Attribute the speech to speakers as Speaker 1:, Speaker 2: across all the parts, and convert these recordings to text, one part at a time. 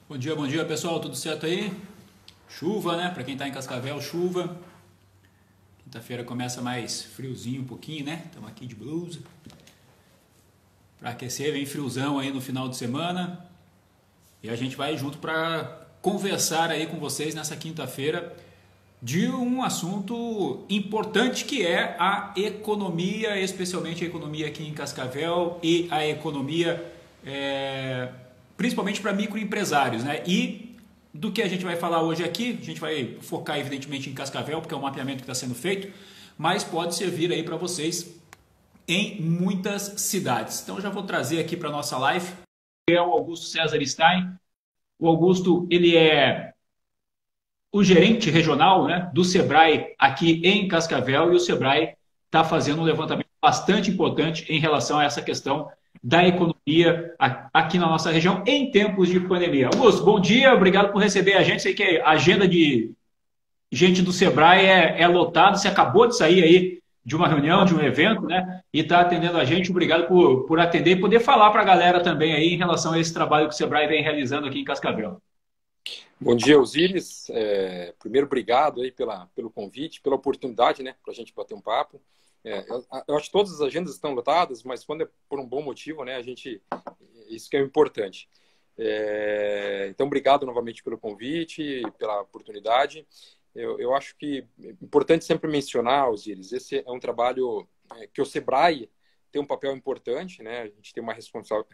Speaker 1: Bom dia pessoal, tudo certo aí? Chuva, né? Para quem tá em Cascavel, chuva. Quinta-feira começa mais friozinho um pouquinho, né? Estamos aqui de blusa. Para aquecer, vem friozão aí no final de semana. E a gente vai junto para conversar aí com vocês nessa quinta-feira de um assunto importante que é a economia, especialmente a economia aqui em Cascavel e a economia principalmente para microempresários, né? E do que a gente vai falar hoje aqui, a gente vai focar evidentemente em Cascavel, porque é um mapeamento que está sendo feito, mas pode servir aí para vocês em muitas cidades. Então já vou trazer aqui para nossa live, que é o Augusto César Stein. O Augusto, ele é o gerente regional, né, do Sebrae aqui em Cascavel, e o Sebrae está fazendo um levantamento bastante importante em relação a essa questão da economia aqui na nossa região em tempos de pandemia. Augusto, bom dia, obrigado por receber a gente. Sei que a agenda de gente do Sebrae é lotada, você acabou de sair aí de uma reunião, de um evento, né? E está atendendo a gente. Obrigado por atender e poder falar para a galera também aí em relação a esse trabalho que o Sebrae vem realizando aqui em Cascavel.
Speaker 2: Bom dia, Osíris. Primeiro, obrigado aí pelo convite, pela oportunidade, né, para a gente bater um papo. Eu acho que todas as agendas estão lotadas, mas quando é por um bom motivo, né, isso que é importante. Então, obrigado novamente pelo convite, pela oportunidade. Eu acho que é importante sempre mencionar, Osíris, esse é um trabalho que o Sebrae tem um papel importante, né? A gente tem uma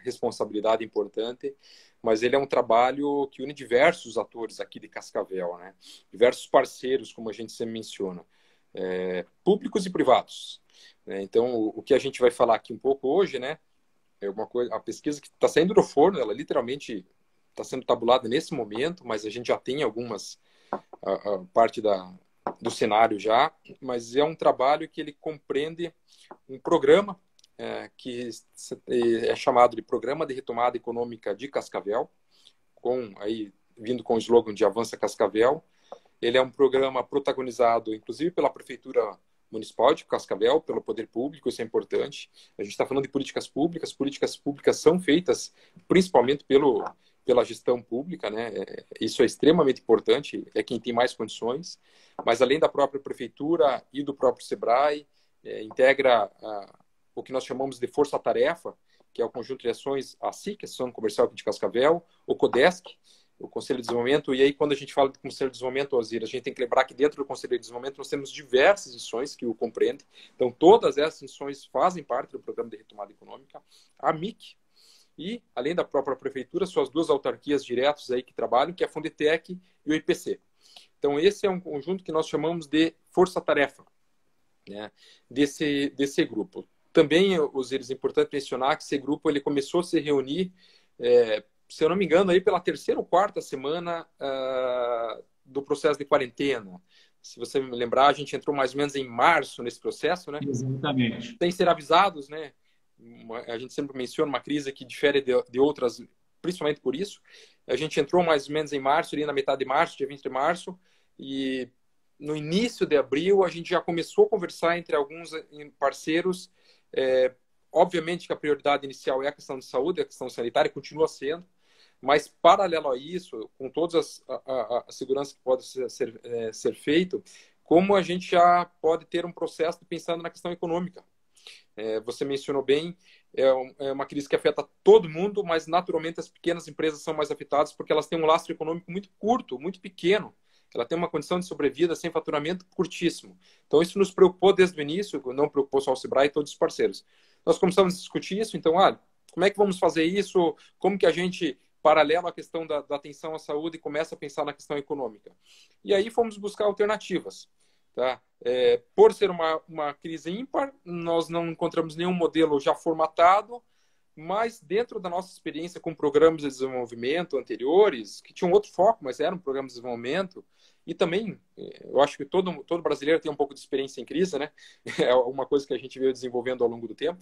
Speaker 2: responsabilidade importante, mas ele é um trabalho que une diversos atores aqui de Cascavel, né? Diversos parceiros, como a gente sempre menciona, públicos e privados, né? Então, o que a gente vai falar aqui um pouco hoje, né? É uma coisa, a pesquisa que está saindo do forno, ela literalmente está sendo tabulada nesse momento, mas a gente já tem a parte do cenário já, mas é um trabalho que ele compreende um programa que é chamado de Programa de Retomada Econômica de Cascavel, vindo com o slogan de Avança Cascavel. Ele é um programa protagonizado, inclusive, pela Prefeitura Municipal de Cascavel, pelo poder público, isso é importante. A gente está falando de políticas públicas são feitas principalmente pela gestão pública, né? Isso é extremamente importante, é quem tem mais condições, mas além da própria Prefeitura e do próprio Sebrae, integra o que nós chamamos de força-tarefa, que é o conjunto de ações, a SIC, Associação Comercial aqui de Cascavel, o CODESC, o Conselho de Desenvolvimento, e aí quando a gente fala de Conselho de Desenvolvimento, Ozir, a gente tem que lembrar que dentro do Conselho de Desenvolvimento nós temos diversas instituições que o compreendem, então todas essas instituições fazem parte do Programa de Retomada Econômica, a MIC, e além da própria Prefeitura, suas duas autarquias diretas aí que trabalham, que é a Fundetec e o IPC. Então esse é um conjunto que nós chamamos de força-tarefa, né, desse grupo. Também, Osiris, é importante mencionar que esse grupo ele começou a se reunir, se eu não me engano, aí pela terceira ou quarta semana do processo de quarentena. Se você me lembrar, a gente entrou mais ou menos em março nesse processo, né?
Speaker 1: Exatamente.
Speaker 2: Sem ser avisados, né? A gente sempre menciona uma crise que difere de outras, principalmente por isso. A gente entrou mais ou menos em março, ali na metade de março, dia 20 de março, e no início de abril a gente já começou a conversar entre alguns parceiros. Obviamente que a prioridade inicial é a questão de saúde, a questão sanitária continua sendo, mas paralelo a isso, com todas as seguranças que pode ser feito, como a gente já pode ter um processo pensando na questão econômica. Você mencionou bem, é uma crise que afeta todo mundo, mas naturalmente as pequenas empresas são mais afetadas porque elas têm um lastro econômico muito curto, muito pequeno. Ela tem uma condição de sobrevida sem faturamento curtíssimo. Então, isso nos preocupou desde o início, não preocupou só o Sebrae e todos os parceiros. Nós começamos a discutir isso, então, como é que vamos fazer isso? Como que a gente, paralelo à questão da atenção à saúde, começa a pensar na questão econômica? E aí fomos buscar alternativas. Tá? Por ser uma crise ímpar, nós não encontramos nenhum modelo já formatado, mas dentro da nossa experiência com programas de desenvolvimento anteriores, que tinham outro foco, mas eram programas de desenvolvimento, e também, eu acho que todo brasileiro tem um pouco de experiência em crise, né? É uma coisa que a gente veio desenvolvendo ao longo do tempo.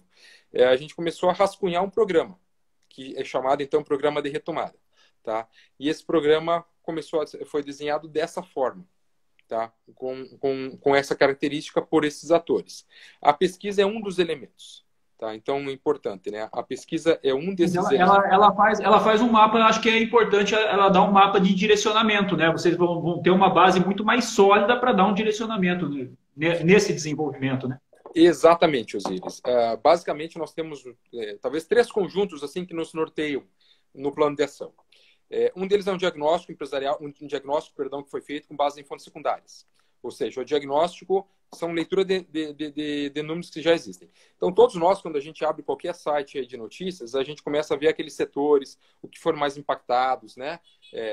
Speaker 2: A gente começou a rascunhar um programa, que é chamado, então, Programa de Retomada. Tá? E esse programa foi desenhado dessa forma. Tá? Com essa característica por esses atores. A pesquisa é um dos elementos. Tá? Então, é importante, né? A pesquisa é um
Speaker 1: Mas
Speaker 2: desses
Speaker 1: ela faz um mapa, eu acho que é importante ela dar um mapa de direcionamento, né? Vocês vão ter uma base muito mais sólida para dar um direcionamento, né, nesse desenvolvimento, né?
Speaker 2: Exatamente, Osiris. Basicamente, nós temos talvez 3 conjuntos assim que nos norteiam no plano de ação. Um deles é um diagnóstico empresarial, um diagnóstico, perdão, que foi feito com base em fontes secundárias. Ou seja, o diagnóstico são leitura de números que já existem. Então, todos nós, quando a gente abre qualquer site aí de notícias, a gente começa a ver aqueles setores, o que foram mais impactados, né?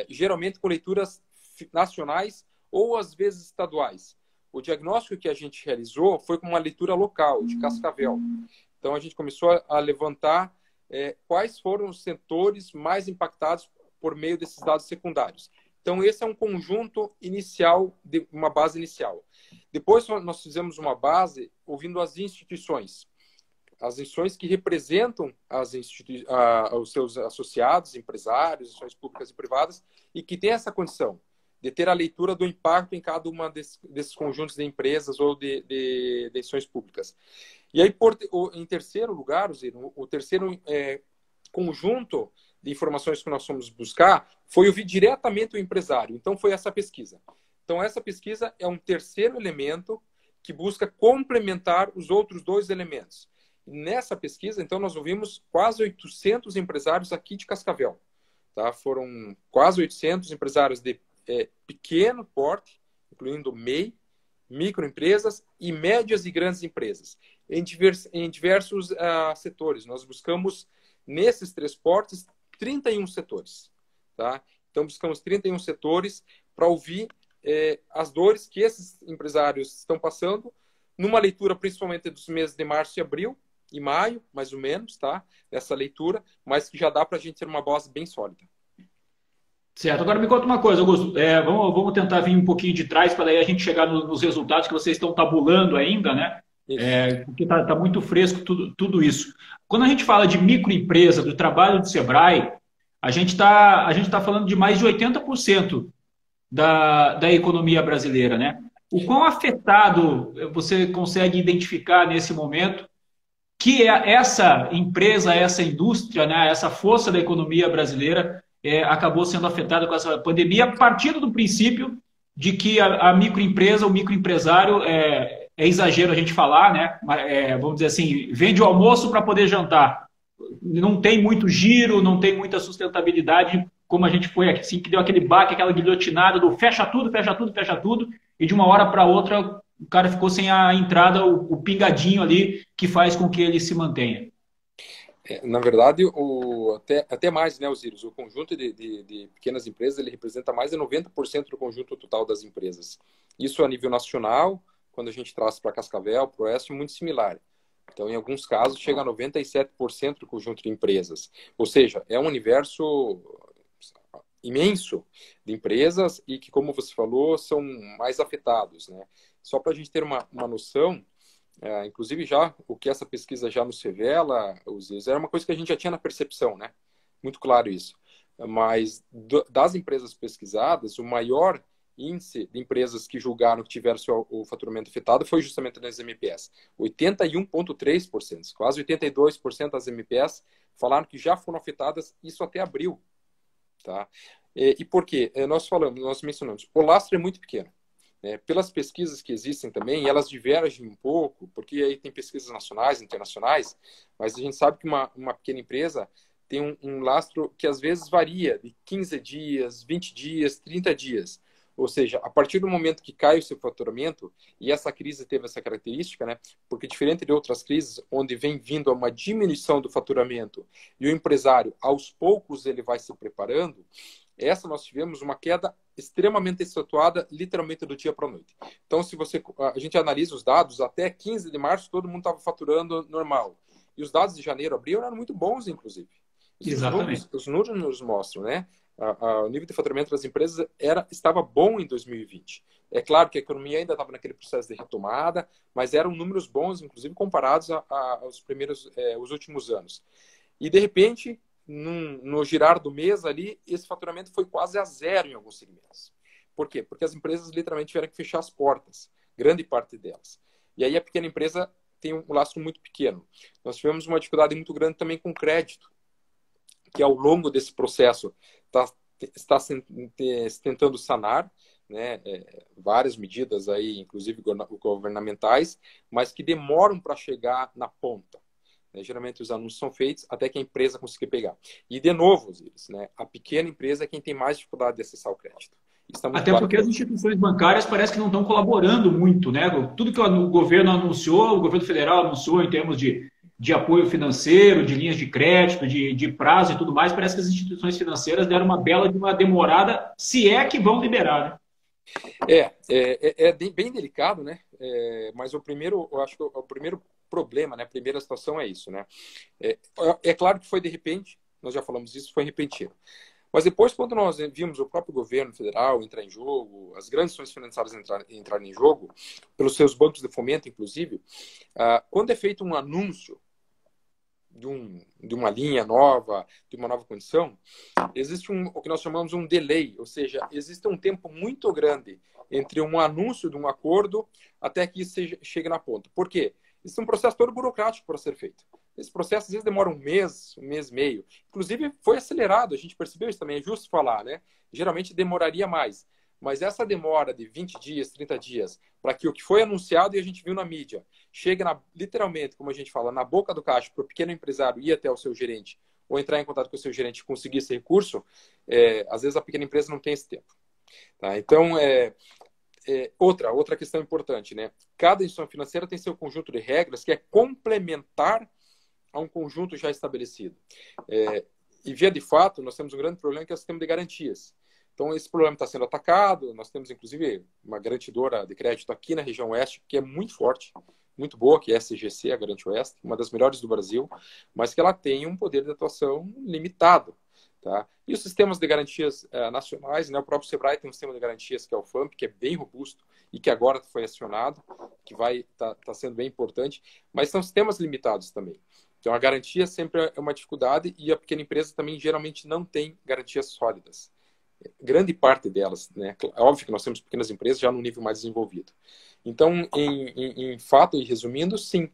Speaker 2: Geralmente com leituras nacionais ou, às vezes, estaduais. O diagnóstico que a gente realizou foi com uma leitura local, de Cascavel. Então, a gente começou a levantar quais foram os setores mais impactados por meio desses dados secundários. Então, esse é um conjunto inicial, uma base inicial. Depois, nós fizemos uma base ouvindo as instituições que representam os seus associados, empresários, instituições públicas e privadas, e que têm essa condição de ter a leitura do impacto em cada uma desses conjuntos de empresas ou de instituições públicas. E aí, em terceiro lugar, o terceiro conjunto de informações que nós fomos buscar foi ouvir diretamente o empresário. Então, foi essa pesquisa. Então, essa pesquisa é um terceiro elemento que busca complementar os outros 2 elementos. E nessa pesquisa, então, nós ouvimos quase 800 empresários aqui de Cascavel. Tá? Foram quase 800 empresários de pequeno porte, incluindo MEI, microempresas e médias e grandes empresas, em diversos setores. Nós buscamos, nesses 3 portes, 31 setores. Tá? Então, buscamos 31 setores para ouvir as dores que esses empresários estão passando, numa leitura principalmente dos meses de março e abril, e maio, mais ou menos, tá? Essa leitura, mas que já dá para a gente ter uma base bem sólida.
Speaker 1: Certo. Agora me conta uma coisa, Augusto. Vamos tentar vir um pouquinho de trás para daí a gente chegar nos resultados que vocês estão tabulando ainda, né? Porque está muito fresco tudo isso. Quando a gente fala de microempresa, do trabalho do Sebrae, a gente tá falando de mais de 80% da economia brasileira, né? O quão afetado você consegue identificar nesse momento que essa empresa, essa indústria, né, essa força da economia brasileira acabou sendo afetada com essa pandemia, partindo do princípio de que a microempresa, o microempresário, é exagero a gente falar, né? Vamos dizer assim, vende o almoço para poder jantar. Não tem muito giro, não tem muita sustentabilidade, como a gente foi aqui, assim, que deu aquele baque, aquela guilhotinada do fecha tudo, fecha tudo, fecha tudo, e de uma hora para outra o cara ficou sem a entrada, o pingadinho ali, que faz com que ele se mantenha.
Speaker 2: Na verdade, até mais, né, Osiris? O conjunto de pequenas empresas ele representa mais de 90% do conjunto total das empresas. Isso a nível nacional, quando a gente traz para Cascavel, para o Oeste, é muito similar. Então, em alguns casos, chega a 97% do conjunto de empresas. Ou seja, é um universo imenso de empresas e que, como você falou, são mais afetados, né? Só para a gente ter uma noção, inclusive já o que essa pesquisa já nos revela, era uma coisa que a gente já tinha na percepção, né? Muito claro isso. Mas das empresas pesquisadas, o maior índice de empresas que julgaram que tiveram o faturamento afetado foi justamente nas MPS. 81,3%, quase 82% das MPS falaram que já foram afetadas, isso até abril. Tá? E por quê? Nós mencionamos, o lastro é muito pequeno. Pelas pesquisas que existem também, elas divergem um pouco, porque aí tem pesquisas nacionais, internacionais, mas a gente sabe que uma pequena empresa tem um lastro que às vezes varia de 15 dias, 20 dias, 30 dias. Ou seja, a partir do momento que cai o seu faturamento, e essa crise teve essa característica, né? Porque diferente de outras crises, onde vem vindo uma diminuição do faturamento e o empresário, aos poucos, ele vai se preparando, essa nós tivemos uma queda extremamente acentuada, literalmente do dia para a noite. Então, se a gente analisa os dados, até 15 de março todo mundo estava faturando normal. E os dados de janeiro, abril eram muito bons, inclusive.
Speaker 1: Exatamente.
Speaker 2: Os números nos mostram, né? O nível de faturamento das empresas estava bom em 2020. É claro que a economia ainda estava naquele processo de retomada, mas eram números bons, inclusive comparados os últimos anos. E, de repente, no girar do mês ali, esse faturamento foi quase a zero em alguns segmentos. Por quê? Porque as empresas literalmente tiveram que fechar as portas, grande parte delas. E aí a pequena empresa tem um lastro muito pequeno. Nós tivemos uma dificuldade muito grande também com crédito, que ao longo desse processo está se tentando sanar, né, várias medidas aí, inclusive governamentais, mas que demoram para chegar na ponta. Né? Geralmente os anúncios são feitos até que a empresa consiga pegar. E, de novo, Osiris, né, a pequena empresa é quem tem mais dificuldade de acessar o crédito. Está muito
Speaker 1: Até
Speaker 2: claro.
Speaker 1: porque as instituições bancárias parece que não estão colaborando muito, né? Tudo que o governo anunciou, o governo federal anunciou em termos de apoio financeiro, de linhas de crédito, de prazo e tudo mais, parece que as instituições financeiras deram uma bela de uma demorada, se é que vão liberar, né?
Speaker 2: É bem delicado, né? Mas eu acho que o primeiro problema, né? A primeira situação é isso, né? É claro que foi de repente, nós já falamos isso, foi repentino. Mas depois, quando nós vimos o próprio governo federal entrar em jogo, as grandes instituições financeiras entrarem em jogo, pelos seus bancos de fomento, inclusive, quando é feito um anúncio de uma linha nova, de uma nova condição, existe o que nós chamamos um delay, ou seja, existe um tempo muito grande entre um anúncio de um acordo até que isso chegue na ponta. Por quê? Isso é um processo todo burocrático para ser feito. Esse processo, às vezes, demora um mês e meio. Inclusive, foi acelerado, a gente percebeu isso também, é justo falar, né? Geralmente demoraria mais. Mas essa demora de 20 dias, 30 dias, para que o que foi anunciado e a gente viu na mídia chegue, literalmente, como a gente fala, na boca do caixa, para o pequeno empresário ir até o seu gerente ou entrar em contato com o seu gerente e conseguir esse recurso, às vezes a pequena empresa não tem esse tempo. Tá? Então, outra questão importante, né? Cada instituição financeira tem seu conjunto de regras que é complementar a um conjunto já estabelecido. E, via de fato, nós temos um grande problema que é o sistema de garantias. Então, esse problema está sendo atacado. Nós temos, inclusive, uma garantidora de crédito aqui na região oeste, que é muito forte, muito boa, que é a SGC, a Garante Oeste, uma das melhores do Brasil, mas que ela tem um poder de atuação limitado. Tá? E os sistemas de garantias nacionais, né? O próprio Sebrae tem um sistema de garantias que é o FAMP, que é bem robusto e que agora foi acionado, que vai tá sendo bem importante, mas são sistemas limitados também. Então, a garantia sempre é uma dificuldade e a pequena empresa também geralmente não tem garantias sólidas. Grande parte delas, né? É óbvio que nós temos pequenas empresas já no nível mais desenvolvido. Então, em fato e resumindo, sim,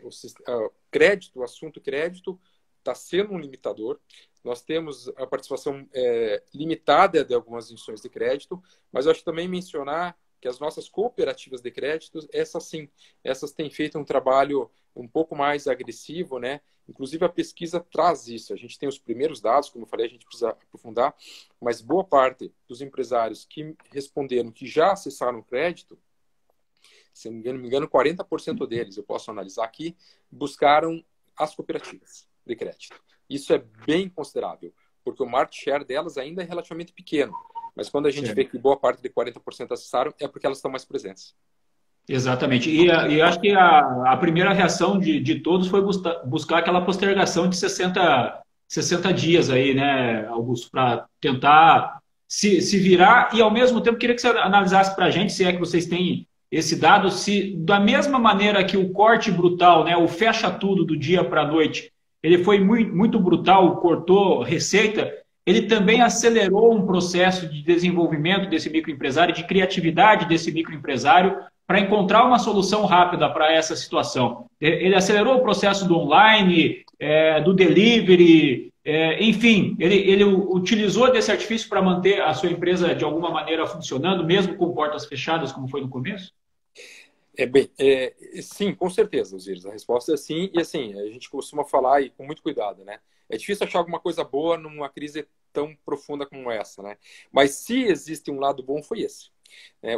Speaker 2: o crédito, o assunto crédito está sendo um limitador. Nós temos a participação limitada de algumas instituições de crédito, mas eu acho que também mencionar que as nossas cooperativas de crédito, essas sim, essas têm feito um trabalho um pouco mais agressivo, né? Inclusive a pesquisa traz isso. A gente tem os primeiros dados, como eu falei, a gente precisa aprofundar, mas boa parte dos empresários que responderam que já acessaram o crédito, se não me engano, 40% deles, eu posso analisar aqui, buscaram as cooperativas de crédito. Isso é bem considerável, porque o market share delas ainda é relativamente pequeno. Mas quando a gente vê que boa parte de 40% acessaram, é porque elas estão mais presentes.
Speaker 1: Exatamente. E acho que a primeira reação de todos foi buscar aquela postergação de 60 dias aí, né, Augusto, para tentar se virar. E, ao mesmo tempo, queria que você analisasse para a gente, se é que vocês têm esse dado, se da mesma maneira que o corte brutal, né, o fecha tudo do dia para a noite, ele foi muito, muito brutal, cortou receita, ele também acelerou um processo de desenvolvimento desse microempresário, de criatividade desse microempresário, para encontrar uma solução rápida para essa situação. Ele acelerou o processo do online, do delivery, enfim, ele utilizou desse artifício para manter a sua empresa de alguma maneira funcionando, mesmo com portas fechadas, como foi no começo?
Speaker 2: Sim, com certeza, Osiris. A resposta é sim, e assim, a gente costuma falar e com muito cuidado, né? É difícil achar alguma coisa boa numa crise tão profunda como essa, né? Mas se existe um lado bom, foi esse.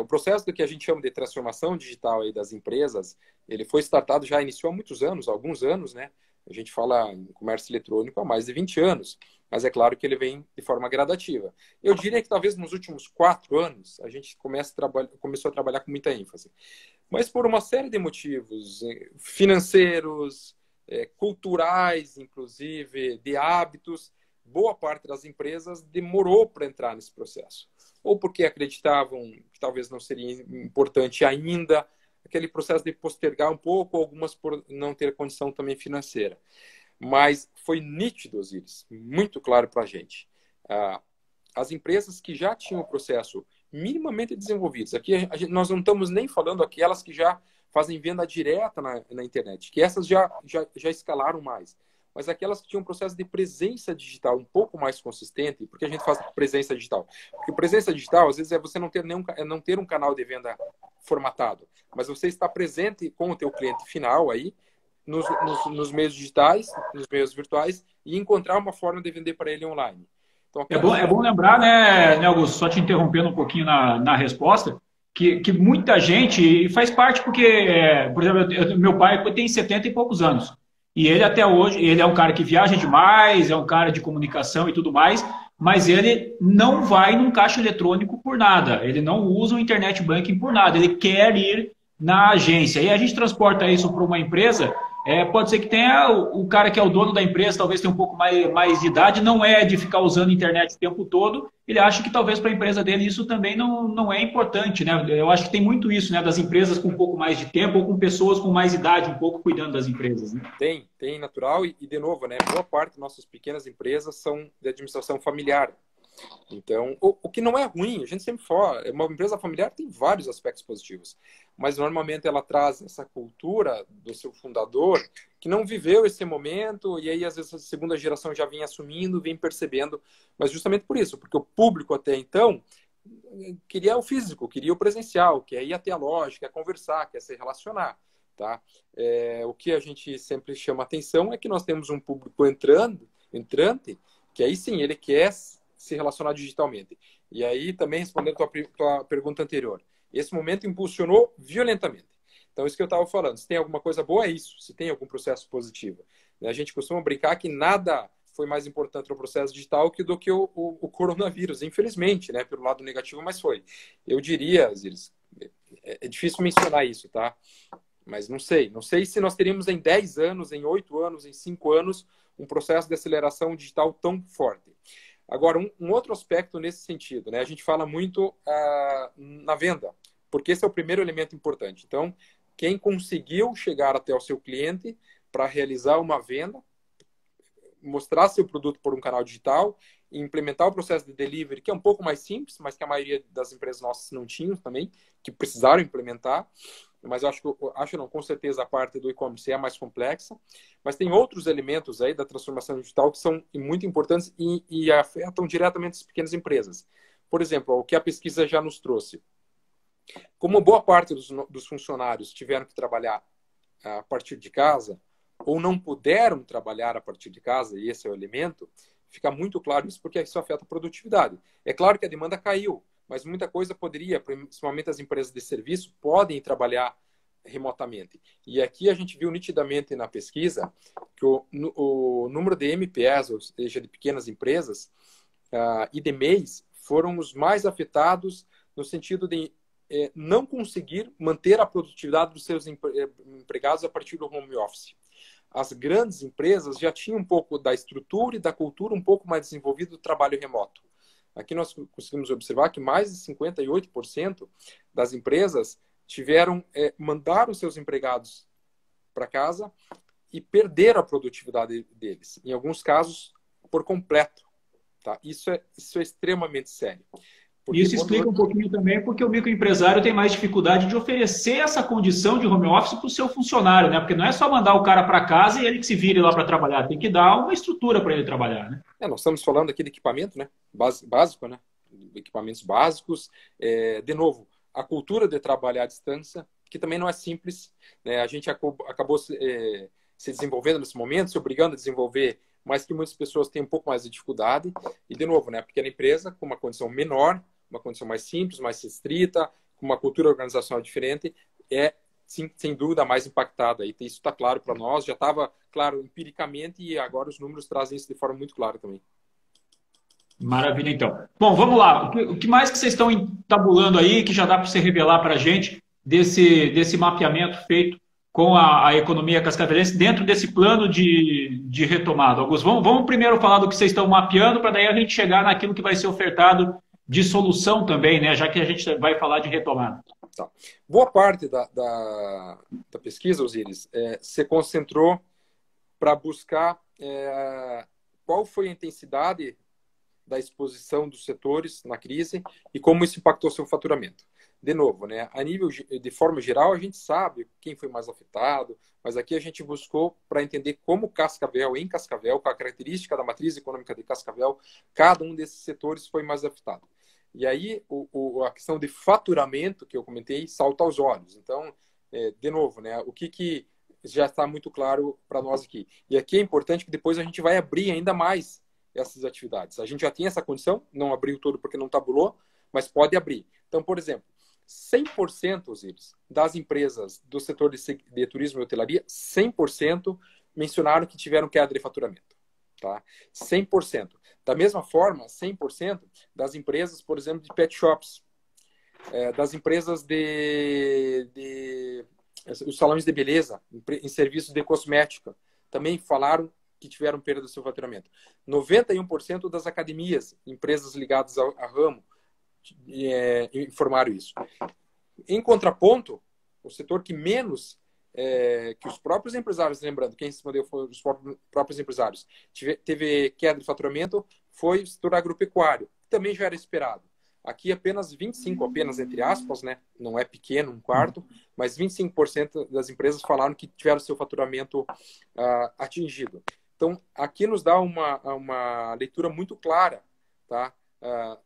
Speaker 2: O processo do que a gente chama de transformação digital aí das empresas, ele foi startado, já iniciou há muitos anos, alguns anos, né? A gente fala em comércio eletrônico há mais de 20 anos, mas é claro que ele vem de forma gradativa. Eu diria que talvez nos últimos 4 anos a gente começou a trabalhar com muita ênfase. Mas por uma série de motivos financeiros, culturais, inclusive, de hábitos, boa parte das empresas demorou para entrar nesse processo. Ou porque acreditavam que talvez não seria importante ainda, aquele processo de postergar um pouco, algumas por não ter condição também financeira. Mas foi nítido, Osiris, muito claro para a gente. As empresas que já tinham o processo minimamente desenvolvidos, aqui nós não estamos nem falando aquelas que já fazem venda direta na internet, que essas já escalaram mais. Mas aquelas que tinham um processo de presença digital um pouco mais consistente, porque a gente faz presença digital? Porque presença digital, às vezes, é você não ter um canal de venda formatado, mas você está presente com o teu cliente final aí, nos meios digitais, nos meios virtuais, e encontrar uma forma de vender para ele online. Então,
Speaker 1: É bom lembrar, né, Augusto, só te interrompendo um pouquinho na resposta, que muita gente, e faz parte porque, por exemplo, meu pai tem 70 e poucos anos, e ele até hoje, ele é um cara que viaja demais, é um cara de comunicação e tudo mais, mas ele não vai num caixa eletrônico por nada, ele não usa o internet banking por nada, ele quer ir na agência. E a gente transporta isso para uma empresa, pode ser que tenha o cara que é o dono da empresa, talvez tenha um pouco mais de idade, não é de ficar usando a internet o tempo todo, ele acha que talvez para a empresa dele isso também não é importante, né? Eu acho que tem muito isso, né, das empresas com um pouco mais de tempo ou com pessoas com mais idade um pouco cuidando das empresas, né?
Speaker 2: Tem natural e de novo, né, boa parte das nossas pequenas empresas são de administração familiar. Então, o que não é ruim, a gente sempre fala, uma empresa familiar tem vários aspectos positivos, mas normalmente ela traz essa cultura do seu fundador que não viveu esse momento e aí às vezes a segunda geração já vem assumindo, vem percebendo, mas justamente por isso, porque o público até então queria o físico, queria o presencial, quer ir até a loja, quer conversar, quer se relacionar, tá? O que a gente sempre chama atenção é que nós temos um público entrante, que aí sim, ele quer se relacionar digitalmente. E aí, também respondendo a tua pergunta anterior, esse momento impulsionou violentamente. Então, isso que eu estava falando, se tem alguma coisa boa, é isso. Se tem algum processo positivo. A gente costuma brincar que nada foi mais importante no processo digital do que o coronavírus, infelizmente, né? Pelo lado negativo, mas foi. Eu diria, Ziris, é difícil mencionar isso, tá? Mas não sei. Não sei se nós teríamos em 10 anos, em 8 anos, em 5 anos, um processo de aceleração digital tão forte. Agora, um outro aspecto nesse sentido, né? A gente fala muito na venda, porque esse é o primeiro elemento importante. Então, quem conseguiu chegar até o seu cliente para realizar uma venda, mostrar seu produto por um canal digital, e implementar o processo de delivery, que é um pouco mais simples, mas que a maioria das empresas nossas não tinham também, que precisaram implementar. Mas eu acho não, com certeza a parte do e-commerce é mais complexa, mas tem outros elementos aí da transformação digital que são muito importantes e afetam diretamente as pequenas empresas. Por exemplo, o que a pesquisa já nos trouxe. Como boa parte dos funcionários tiveram que trabalhar a partir de casa ou não puderam trabalhar a partir de casa, e esse é o elemento, fica muito claro isso porque isso afeta a produtividade. É claro que a demanda caiu, mas muita coisa poderia, principalmente as empresas de serviço, podem trabalhar remotamente. E aqui a gente viu nitidamente na pesquisa que o número de MPS, ou seja, de pequenas empresas, e de MEIs, foram os mais afetados no sentido de não conseguir manter a produtividade dos seus empregados a partir do home office. As grandes empresas já tinham um pouco da estrutura e da cultura um pouco mais desenvolvida do trabalho remoto. Aqui nós conseguimos observar que mais de 58% das empresas mandaram seus empregados para casa e perderam a produtividade deles. Em alguns casos, por completo. Tá? Isso é extremamente sério.
Speaker 1: Isso explica um pouquinho também porque o microempresário tem mais dificuldade de oferecer essa condição de home office para o seu funcionário, né? Porque não é só mandar o cara para casa e ele que se vire lá para trabalhar, tem que dar uma estrutura para ele trabalhar, né?
Speaker 2: Nós estamos falando aqui de equipamento, né? Básico, né? Equipamentos básicos. De novo, a cultura de trabalhar à distância, que também não é simples, né? A gente acabou se desenvolvendo nesse momento, se obrigando a desenvolver, mas que muitas pessoas têm um pouco mais de dificuldade. E, de novo, né? A pequena empresa com uma condição menor, uma condição mais simples, mais restrita, com uma cultura organizacional diferente, sim, sem dúvida, mais impactada. E isso está claro para nós, já estava claro empiricamente e agora os números trazem isso de forma muito clara também.
Speaker 1: Maravilha, então. Bom, vamos lá. O que mais que vocês estão tabulando aí, que já dá para você revelar para a gente desse mapeamento feito com a economia cascavelense dentro desse plano de retomada? Augusto, vamos primeiro falar do que vocês estão mapeando, para daí a gente chegar naquilo que vai ser ofertado de solução também, né? Já que a gente vai falar de retomada.
Speaker 2: Tá. Boa parte da pesquisa, Osiris, se concentrou para buscar qual foi a intensidade da exposição dos setores na crise e como isso impactou seu faturamento. de novo, né, de forma geral, a gente sabe quem foi mais afetado, mas aqui a gente buscou para entender como Cascavel, em Cascavel, com a característica da matriz econômica de Cascavel, cada um desses setores foi mais afetado. E aí, a questão de faturamento, que eu comentei, salta aos olhos. Então, de novo, né, o que já está muito claro para nós aqui. E aqui é importante que depois a gente vai abrir ainda mais essas atividades. A gente já tem essa condição, não abriu tudo porque não tabulou, mas pode abrir. Então, por exemplo, 100%, Osiris, das empresas do setor de turismo e hotelaria, 100% mencionaram que tiveram queda de faturamento. Tá? 100%. Da mesma forma, 100% das empresas, por exemplo, de pet shops, das empresas os salões de beleza, em serviços de cosmética, também falaram que tiveram perda do seu faturamento. 91% das academias, empresas ligadas ao ramo, informaram isso. Em contraponto, o setor que menos, que os próprios empresários, lembrando, quem respondeu foram os próprios empresários, teve queda de faturamento, foi o setor agropecuário, que também já era esperado. Aqui apenas 25%, apenas entre aspas, né? Não é pequeno, um quarto, mas 25% das empresas falaram que tiveram seu faturamento atingido. Então, aqui nos dá uma leitura muito clara, tá?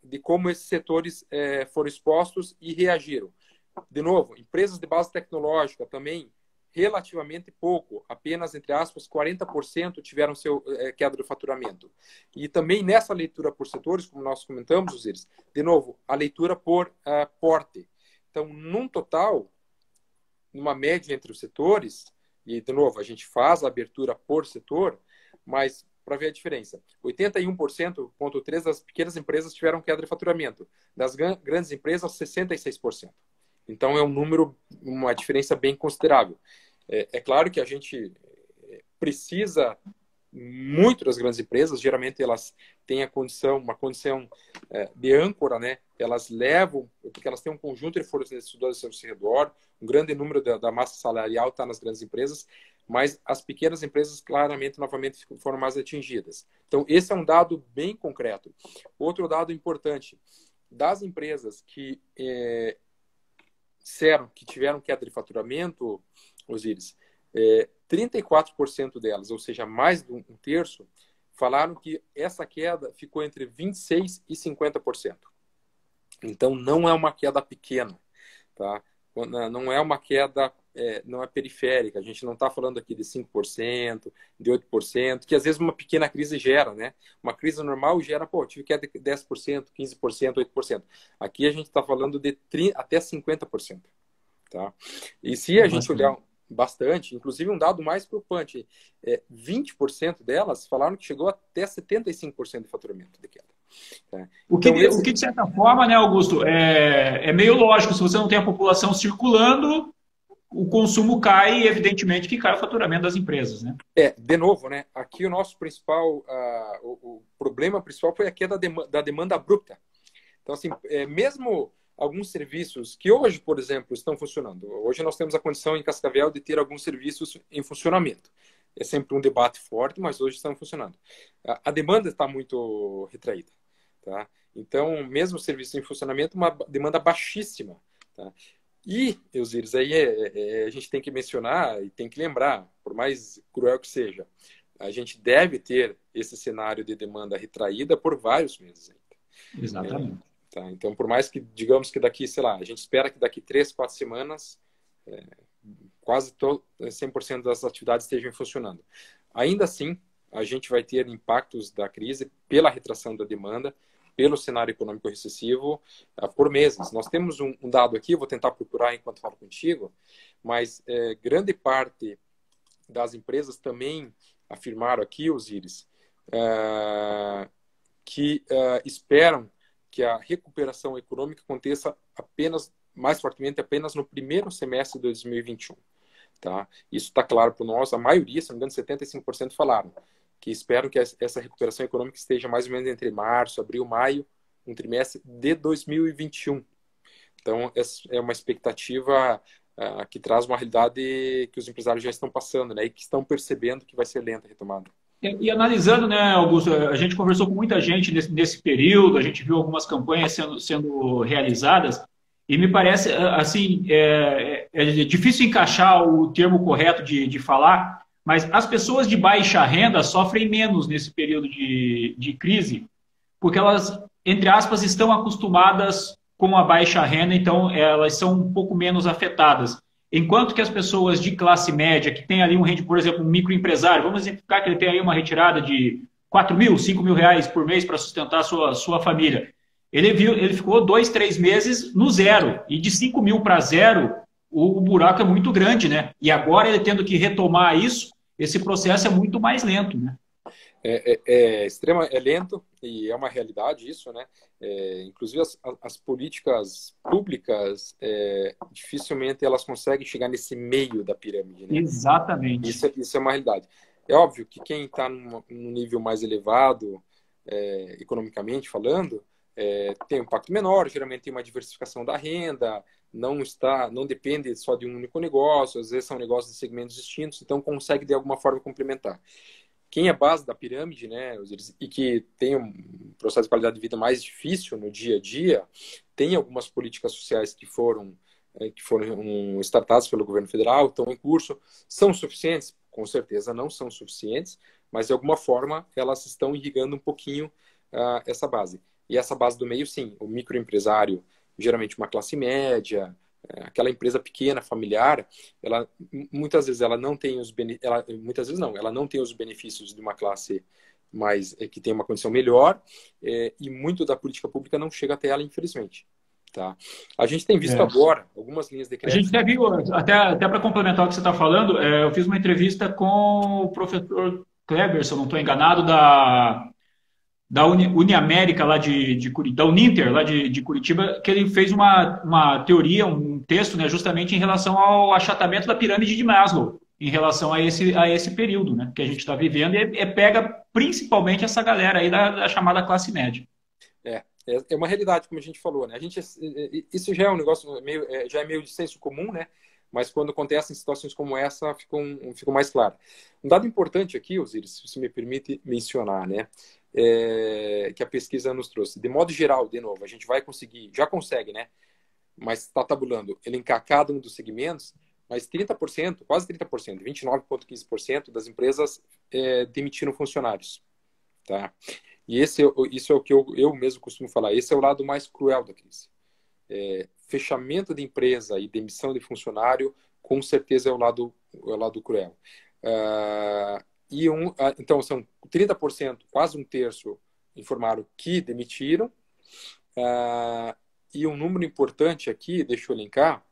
Speaker 2: De como esses setores foram expostos e reagiram. De novo, empresas de base tecnológica também, relativamente pouco, apenas, entre aspas, 40% tiveram seu queda de faturamento. E também nessa leitura por setores, como nós comentamos, Osiris, de novo, a leitura por porte. Então, num total, numa média entre os setores, e de novo, a gente faz a abertura por setor, mas para ver a diferença, 81,3% das pequenas empresas tiveram queda de faturamento, das grandes empresas, 66%. Então, é um número, uma diferença bem considerável. É claro que a gente precisa muito das grandes empresas, geralmente elas têm uma condição de âncora, né? Elas levam, porque elas têm um conjunto de fornecedores ao seu redor, um grande número da massa salarial está nas grandes empresas, mas as pequenas empresas, claramente, novamente, foram mais atingidas. Então, esse é um dado bem concreto. Outro dado importante, das empresas que disseram que tiveram queda de faturamento, Osiris, 34% delas, ou seja, mais de um terço, falaram que essa queda ficou entre 26% e 50%. Então, não é uma queda pequena, tá? Não é uma queda, não é periférica. A gente não está falando aqui de 5%, de 8%, que às vezes uma pequena crise gera, né? Uma crise normal gera, tive queda de 10%, 15%, 8%. Aqui a gente está falando de até 50%. Tá? E se a gente olhar bastante, inclusive um dado mais preocupante, 20% delas falaram que chegou até 75% de faturamento de queda. Tá?
Speaker 1: O que, de certa forma, né, Augusto, é meio lógico, se você não tem a população circulando, o consumo cai e, evidentemente, que cai o faturamento das empresas, né?
Speaker 2: De novo, né? Aqui o nosso principal, o problema principal foi a queda da demanda abrupta. Então, assim, mesmo alguns serviços que hoje, por exemplo, estão funcionando. Hoje nós temos a condição em Cascavel de ter alguns serviços em funcionamento. É sempre um debate forte, mas hoje estão funcionando. A demanda está muito retraída. Tá? Então, mesmo serviços em funcionamento, uma demanda baixíssima. Tá? E, Osiris, aí a gente tem que mencionar e tem que lembrar, por mais cruel que seja, a gente deve ter esse cenário de demanda retraída por vários meses ainda.
Speaker 1: Exatamente.
Speaker 2: Tá? Então, por mais que, digamos que daqui, sei lá, a gente espera que daqui 3, 4 semanas quase 100% das atividades estejam funcionando. Ainda assim, a gente vai ter impactos da crise pela retração da demanda, pelo cenário econômico recessivo, por meses. Nós temos um dado aqui, vou tentar procurar enquanto falo contigo, mas grande parte das empresas também afirmaram aqui, Osiris, que esperam que a recuperação econômica aconteça mais fortemente apenas no primeiro semestre de 2021. Tá? Isso está claro para nós, a maioria, se não me engano, 75% falaram que esperam que essa recuperação econômica esteja mais ou menos entre março, abril, maio, um trimestre de 2021. Então, é uma expectativa que traz uma realidade que os empresários já estão passando, né, e que estão percebendo que vai ser lenta a retomada.
Speaker 1: E analisando, né, Augusto, a gente conversou com muita gente nesse período, a gente viu algumas campanhas sendo realizadas, E me parece, assim, é difícil encaixar o termo correto de falar, mas as pessoas de baixa renda sofrem menos nesse período de crise, porque elas, entre aspas, estão acostumadas com a baixa renda, então elas são um pouco menos afetadas. Enquanto que as pessoas de classe média, que tem ali por exemplo, um microempresário, vamos exemplificar que ele tem aí uma retirada de 4 mil, 5 mil reais por mês para sustentar a sua família. Ele ficou 2, 3 meses no zero. E de 5 mil para zero, o buraco é muito grande, né? E agora ele tendo que retomar isso, esse processo é muito mais lento, né?
Speaker 2: É lento e é uma realidade isso, né? Inclusive as políticas públicas dificilmente elas conseguem chegar nesse meio da pirâmide, né?
Speaker 1: Exatamente.
Speaker 2: Isso é uma realidade. É óbvio que quem está num nível mais elevado, economicamente falando, tem um impacto menor, geralmente tem uma diversificação da renda, não depende só de um único negócio, às vezes são negócios de segmentos distintos, então consegue de alguma forma complementar. Quem é base da pirâmide, né, e que tem um processo de qualidade de vida mais difícil no dia a dia, tem algumas políticas sociais que foram startadas pelo governo federal, estão em curso, são suficientes? Com certeza não são suficientes, mas de alguma forma elas estão irrigando um pouquinho essa base. E essa base do meio, sim, o microempresário, geralmente uma classe média, aquela empresa pequena, familiar, ela muitas vezes ela não tem muitas vezes não, ela não tem os benefícios de uma classe mais que tem uma condição melhor, e muito da política pública não chega até ela, infelizmente. Tá? A gente tem visto agora algumas linhas de
Speaker 1: A gente
Speaker 2: crédito.
Speaker 1: até viu, até para complementar o que você está falando, eu fiz uma entrevista com o professor Kleber, se eu não estou enganado, da Uniamérica, lá da Uninter, lá de Curitiba, que ele fez uma teoria, um texto, né, justamente em relação ao achatamento da pirâmide de Maslow, em relação a esse período, né, que a gente está vivendo, e pega principalmente essa galera aí da chamada classe média.
Speaker 2: É uma realidade, como a gente falou, né? Isso já é um negócio já é meio de senso comum, né? Mas quando acontecem situações como essa, ficam mais claras. Um dado importante aqui, Osiris, se me permite mencionar, né? Que a pesquisa nos trouxe. De modo geral, de novo, a gente vai conseguir, já consegue, né? Mas está tabulando, elencar cada um dos segmentos, mas 30%, quase 30%, 29,15% das empresas demitiram funcionários, tá? E isso é o que eu mesmo costumo falar. Esse é o lado mais cruel da crise. Fechamento de empresa e demissão de funcionário, com certeza é o lado cruel. Então, são 30%, quase um terço, informaram que demitiram. E um número importante aqui, deixa eu elencar,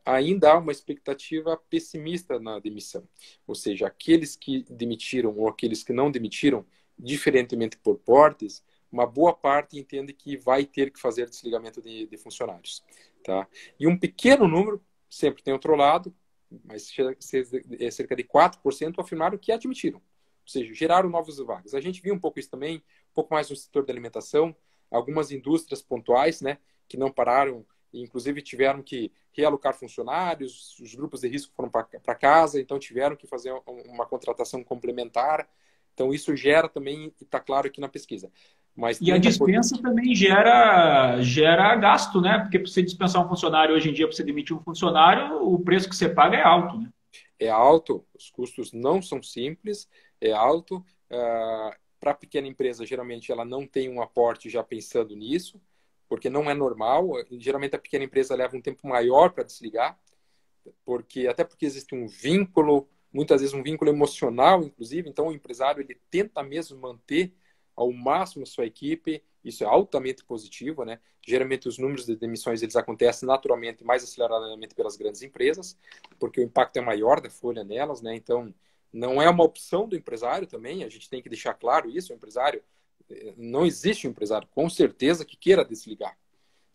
Speaker 2: ainda há uma expectativa pessimista na demissão. Ou seja, aqueles que demitiram ou aqueles que não demitiram, diferentemente por portes, uma boa parte entende que vai ter que fazer desligamento de funcionários. Tá? E um pequeno número, sempre tem outro lado, mas cerca de 4% afirmaram que admitiram. Ou seja, geraram novas vagas. A gente viu um pouco isso também, um pouco mais no setor da alimentação, algumas indústrias pontuais, né, que não pararam, inclusive tiveram que realocar funcionários, os grupos de risco foram para casa, então tiveram que fazer uma contratação complementar. Então, isso gera também, está claro aqui na pesquisa. Mas
Speaker 1: E a
Speaker 2: 30%...
Speaker 1: dispensa também gera gasto, né? Porque para você dispensar um funcionário hoje em dia, para você demitir um funcionário, o preço que você paga é alto, né?
Speaker 2: É alto, os custos não são simples, é alto. Para a pequena empresa, geralmente, ela não tem um aporte já pensando nisso, porque não é normal. Geralmente, a pequena empresa leva um tempo maior para desligar, até porque existe um vínculo, muitas vezes um vínculo emocional, inclusive. Então, o empresário ele tenta mesmo manter ao máximo a sua equipe. Isso é altamente positivo, né? Geralmente os números de demissões eles acontecem naturalmente, mais aceleradamente pelas grandes empresas, porque o impacto é maior da folha nelas, né? Então, não é uma opção do empresário também, a gente tem que deixar claro isso, o empresário, não existe um empresário com certeza que queira desligar,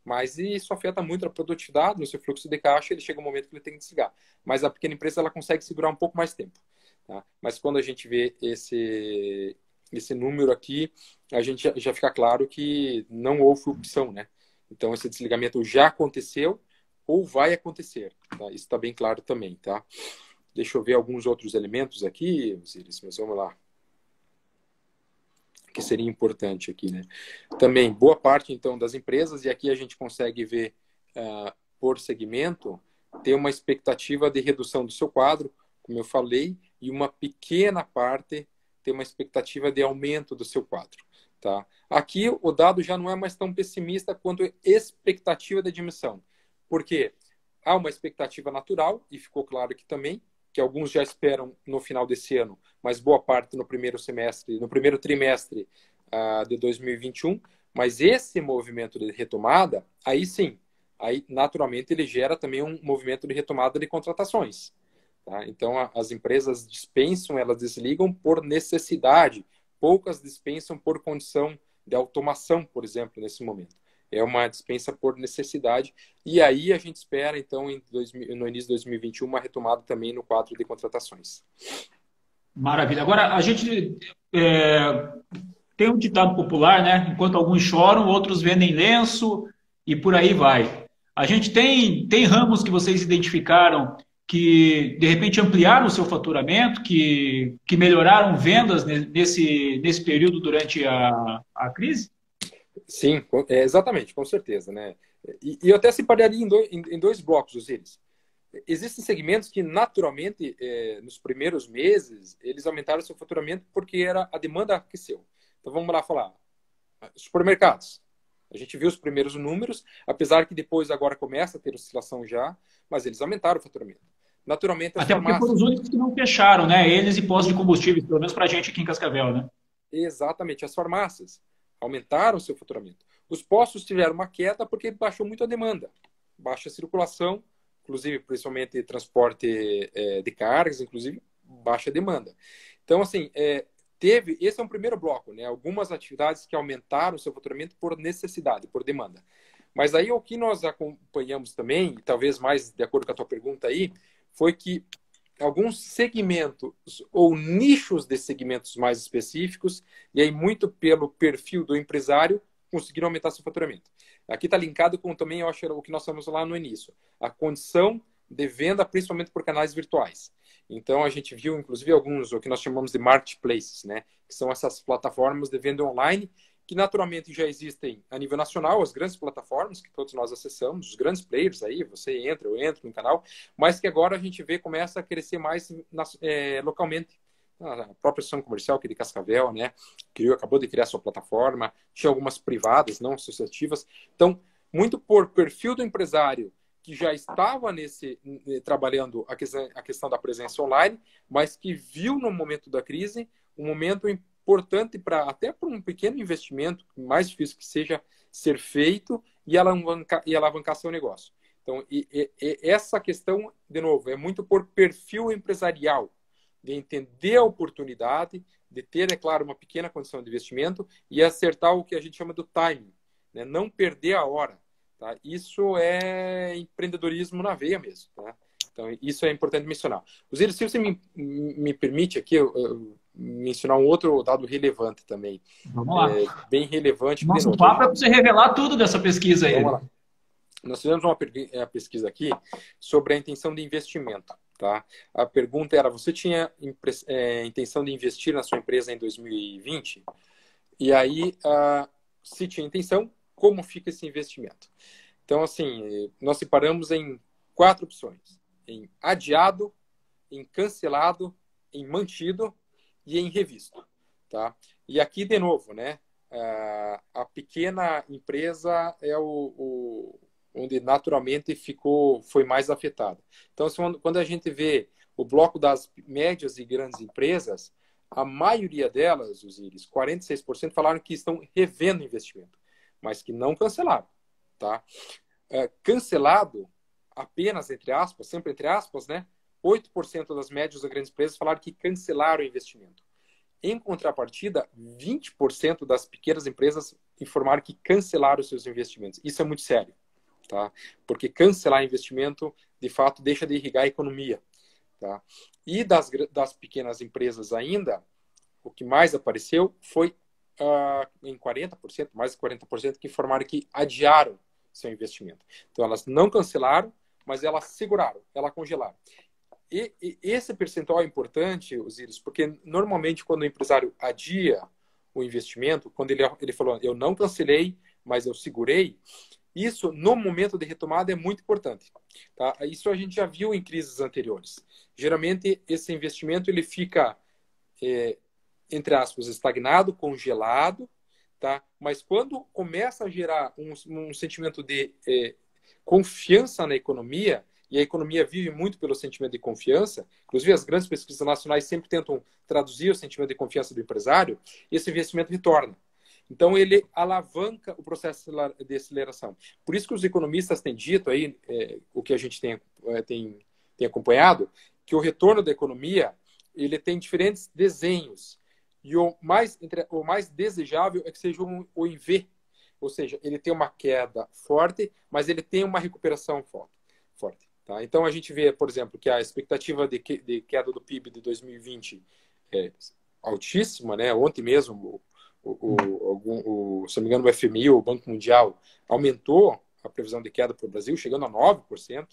Speaker 2: mas isso afeta muito a produtividade no seu fluxo de caixa, ele chega um momento que ele tem que desligar. Mas a pequena empresa ela consegue segurar um pouco mais tempo. Tá? Mas quando a gente vê esse número aqui, a gente já fica claro que não houve opção, né? Então, esse desligamento já aconteceu ou vai acontecer. Tá? Isso está bem claro também, tá? Deixa eu ver alguns outros elementos aqui, Osiris, mas vamos lá. Que seria importante aqui, né? Também, boa parte, então, das empresas, e aqui a gente consegue ver por segmento, tem uma expectativa de redução do seu quadro, como eu falei, e uma pequena parte tem uma expectativa de aumento do seu quadro. Tá? Aqui o dado já não é mais tão pessimista quanto expectativa de admissão, porque há uma expectativa natural, e ficou claro aqui também, que alguns já esperam no final desse ano, mas boa parte no primeiro semestre, no primeiro trimestre de 2021, mas esse movimento de retomada, aí sim, aí naturalmente ele gera também um movimento de retomada de contratações. Tá? Então as empresas dispensam, elas desligam por necessidade, poucas dispensam por condição de automação, por exemplo, nesse momento. É uma dispensa por necessidade. E aí a gente espera, então, no início de 2021, uma retomada também no quadro de contratações.
Speaker 1: Maravilha. Agora, a gente tem um ditado popular, né? Enquanto alguns choram, outros vendem lenço e por aí vai. A gente tem ramos que vocês identificaram que, de repente, ampliaram o seu faturamento, que melhoraram vendas nesse período durante a crise?
Speaker 2: Sim, exatamente, com certeza. Né? E eu até separaria em dois blocos, Osiris. Existem segmentos que, naturalmente, nos primeiros meses, eles aumentaram seu faturamento porque a demanda aqueceu. Então, vamos lá falar. Supermercados. A gente viu os primeiros números, apesar que depois agora começa a ter oscilação já, mas eles aumentaram o faturamento. Naturalmente, as
Speaker 1: Até porque
Speaker 2: farmácias...
Speaker 1: foram os únicos que não fecharam, né? Eles e postos de combustíveis, pelo menos para a gente aqui em Cascavel, né?
Speaker 2: Exatamente. As farmácias aumentaram o seu faturamento. Os postos tiveram uma queda porque baixou muito a demanda. Baixa a circulação, inclusive, principalmente transporte de cargas, inclusive, baixa demanda. Então, assim, esse é um primeiro bloco, né? Algumas atividades que aumentaram o seu faturamento por necessidade, por demanda. Mas aí o que nós acompanhamos também, e talvez mais de acordo com a tua pergunta aí, foi que alguns segmentos ou nichos de segmentos mais específicos, e aí muito pelo perfil do empresário, conseguiram aumentar seu faturamento. Aqui está linkado com também, eu acho, o que nós falamos lá no início, a condição de venda, principalmente por canais virtuais. Então, a gente viu, inclusive, alguns, o que nós chamamos de marketplaces, né? Que são essas plataformas de venda online, que naturalmente já existem a nível nacional, as grandes plataformas que todos nós acessamos, os grandes players aí, você entra, eu entro no canal, mas que agora a gente vê começa a crescer mais localmente. A própria Associação Comercial aqui de Cascavel, né, acabou de criar sua plataforma, tinha algumas privadas, não associativas. Então, muito por perfil do empresário que já estava trabalhando a questão da presença online, mas que viu no momento da crise um momento importante até por um pequeno investimento, mais difícil que seja ser feito, e alavancar seu negócio. Então, essa questão, de novo, é muito por perfil empresarial, de entender a oportunidade, de ter, é claro, uma pequena condição de investimento e acertar o que a gente chama do timing, né? Não perder a hora. Tá? Isso é empreendedorismo na veia mesmo. Tá? Então, isso é importante mencionar. Osiris, se você me permite aqui, eu mencionar um outro dado relevante também.
Speaker 1: Vamos lá.
Speaker 2: Bem relevante.
Speaker 1: Nosso papo é para você revelar tudo dessa pesquisa aí.
Speaker 2: Vamos lá. Nós fizemos uma pesquisa aqui sobre a intenção de investimento. Tá? A pergunta era, você tinha intenção de investir na sua empresa em 2020? E aí, se tinha intenção, como fica esse investimento? Então, assim, nós separamos em 4 opções. Em adiado, em cancelado, em mantido e em revisto. Tá? E aqui, de novo, né, a pequena empresa é onde naturalmente foi mais afetada. Então, quando a gente vê o bloco das médias e grandes empresas, a maioria delas, Osiris, 46%, falaram que estão revendo investimento, mas que não cancelaram. Tá? Cancelado, apenas entre aspas, sempre entre aspas, né? 8% das médias e grandes empresas falaram que cancelaram o investimento. Em contrapartida, 20% das pequenas empresas informaram que cancelaram os seus investimentos. Isso é muito sério. Tá? Porque cancelar investimento, de fato, deixa de irrigar a economia. Tá? E das pequenas empresas ainda, o que mais apareceu foi em 40%, mais de 40%, que informaram que adiaram seu investimento. Então, elas não cancelaram, mas elas seguraram, elas congelaram. E esse percentual é importante, Osiris, porque normalmente quando o empresário adia o investimento, quando ele falou, eu não cancelei, mas eu segurei, Isso, no momento de retomada, é muito importante. Tá? Isso a gente já viu em crises anteriores. Geralmente, esse investimento ele fica, entre aspas, estagnado, congelado, tá? Mas quando começa a gerar um sentimento de confiança na economia, e a economia vive muito pelo sentimento de confiança, inclusive as grandes pesquisas nacionais sempre tentam traduzir o sentimento de confiança do empresário, esse investimento retorna. Então, ele alavanca o processo de aceleração. Por isso que os economistas têm dito aí, o que a gente tem acompanhado, que o retorno da economia ele tem diferentes desenhos. E o mais desejável é que seja o em V, ou seja, ele tem uma queda forte, mas ele tem uma recuperação forte. Tá? Então, a gente vê, por exemplo, que a expectativa de queda do PIB de 2020 é altíssima, né? Ontem mesmo, se não me engano, o FMI, o Banco Mundial, aumentou a previsão de queda para o Brasil, chegando a 9%.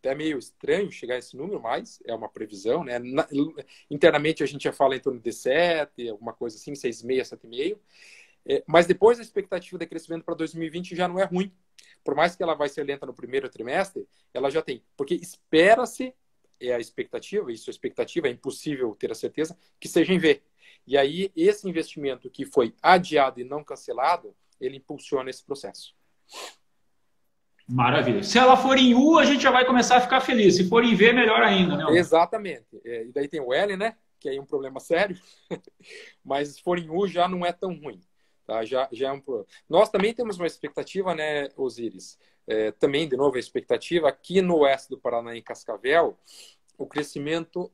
Speaker 2: Até meio estranho chegar a esse número, mas é uma previsão, né? Internamente a gente já fala em torno de 7, alguma coisa assim, 6,5, 7,5. Mas depois a expectativa de crescimento para 2020 já não é ruim. Por mais que ela vai ser lenta no primeiro trimestre, ela já tem. Porque espera-se, é a expectativa, isso é expectativa, é impossível ter a certeza, que seja em V. E aí esse investimento que foi adiado e não cancelado, ele impulsiona esse processo.
Speaker 1: Maravilha. Se ela for em U, a gente já vai começar a ficar feliz. Se for em V, melhor ainda, né?
Speaker 2: Exatamente. E daí tem o L, né? Que aí é um problema sério. Mas se for em U, já não é tão ruim. Tá? Já é um problema. Nós também temos uma expectativa, né, Osíris? Também, de novo, a expectativa aqui no oeste do Paraná, em Cascavel, o crescimento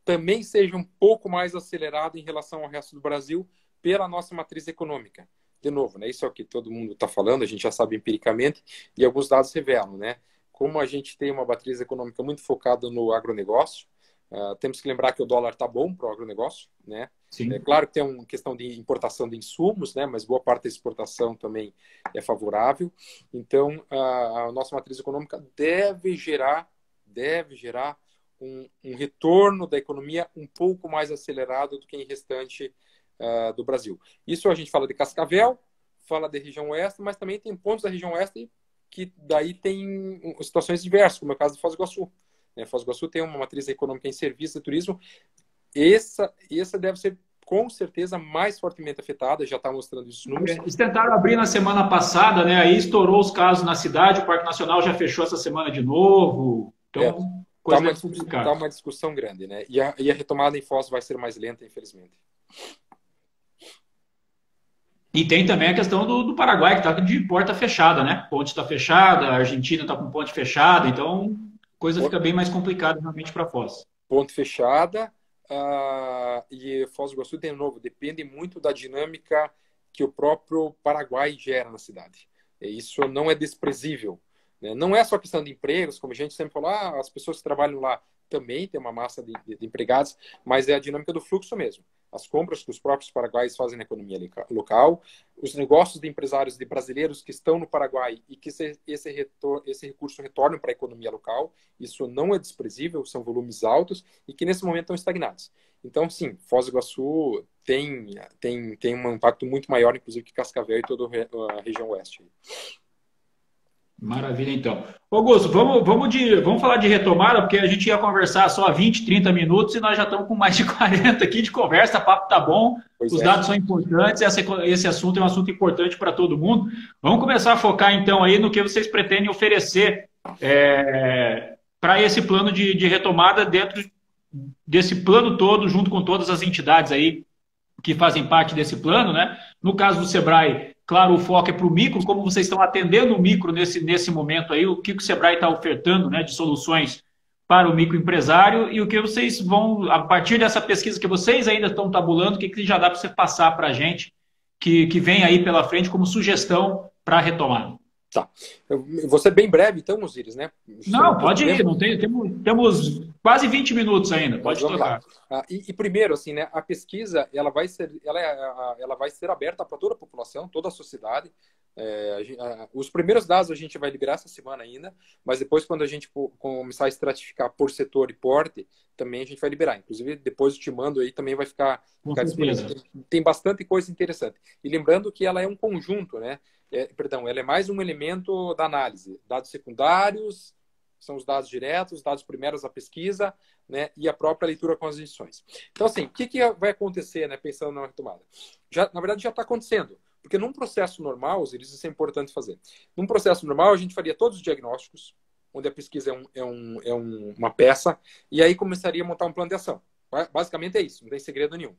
Speaker 2: também seja um pouco mais acelerado em relação ao resto do Brasil pela nossa matriz econômica. De novo, né? Isso é o que todo mundo está falando, a gente já sabe empiricamente, e alguns dados revelam, né? Como a gente tem uma matriz econômica muito focada no agronegócio, temos que lembrar que o dólar está bom para o agronegócio, né?
Speaker 1: Sim.
Speaker 2: É claro que tem uma questão de importação de insumos, né? Mas boa parte da exportação também é favorável. Então, a nossa matriz econômica deve gerar um retorno da economia um pouco mais acelerado do que em restante do Brasil. Isso a gente fala de Cascavel, fala da região oeste, mas também tem pontos da região oeste que daí tem situações diversas, como é o caso de Foz do Iguaçu. Foz do Iguaçu tem uma matriz econômica em serviço de turismo. Essa deve ser, com certeza, mais fortemente afetada, já está mostrando isso nos números.
Speaker 1: Eles tentaram abrir na semana passada, né? Aí estourou os casos na cidade, o Parque Nacional já fechou essa semana de novo. Então, coisa mais complicada.
Speaker 2: Está uma discussão grande, né? E a retomada em Foz vai ser mais lenta, infelizmente.
Speaker 1: E tem também a questão do Paraguai, que está de porta fechada, né? Ponte está fechada, a Argentina está com ponte fechada, então a coisa fica bem mais complicada realmente para Foz.
Speaker 2: Ponte fechada, e Foz do Iguaçu, de novo, depende muito da dinâmica que o próprio Paraguai gera na cidade. Isso não é desprezível, né? Não é só questão de empregos, como a gente sempre falou, as pessoas que trabalham lá também tem uma massa de empregados, mas é a dinâmica do fluxo mesmo. As compras que os próprios paraguaios fazem na economia local, os negócios de empresários de brasileiros que estão no Paraguai e que esse recurso retorne para a economia local, isso não é desprezível, são volumes altos e que nesse momento estão estagnados. Então, sim, Foz do Iguaçu tem um impacto muito maior, inclusive, que Cascavel e toda a região oeste.
Speaker 1: Maravilha, então. Augusto, vamos falar de retomada, porque a gente ia conversar só 20, 30 minutos e nós já estamos com mais de 40 aqui de conversa, o papo tá bom, os dados são importantes, esse assunto é um assunto importante para todo mundo. Vamos começar a focar, então, aí no que vocês pretendem oferecer para esse plano de retomada dentro desse plano todo, junto com todas as entidades aí que fazem parte desse plano, né? No caso do Sebrae, claro, o foco é para o micro, como vocês estão atendendo o micro nesse momento aí, o que o Sebrae está ofertando, né, de soluções para o microempresário e o que vocês vão, a partir dessa pesquisa que vocês ainda estão tabulando, o que já dá para você passar para a gente que vem aí pela frente como sugestão para a retomada.
Speaker 2: Tá. Eu vou ser bem breve, então, Osíris, né?
Speaker 1: Não, pode ir. Temos quase 20 minutos ainda. Pode tocar.
Speaker 2: E primeiro, assim, né? A pesquisa ela vai ser aberta para toda a população, toda a sociedade. Os primeiros dados a gente vai liberar essa semana ainda, mas depois, quando a gente começar a estratificar por setor e porte, também a gente vai liberar. Inclusive, depois eu te mando aí, também vai ficar disponível. Tem bastante coisa interessante. E lembrando que ela é um conjunto, né? Ela é mais um elemento da análise. Dados secundários, são os dados diretos, os dados primários da pesquisa, né? E a própria leitura com as edições. Então, assim, o que vai acontecer, né? Pensando na retomada? Na verdade, já está acontecendo. Porque num processo normal, isso é importante fazer. Num processo normal, a gente faria todos os diagnósticos, onde a pesquisa é uma peça, e aí começaria a montar um plano de ação. Basicamente é isso, não tem segredo nenhum.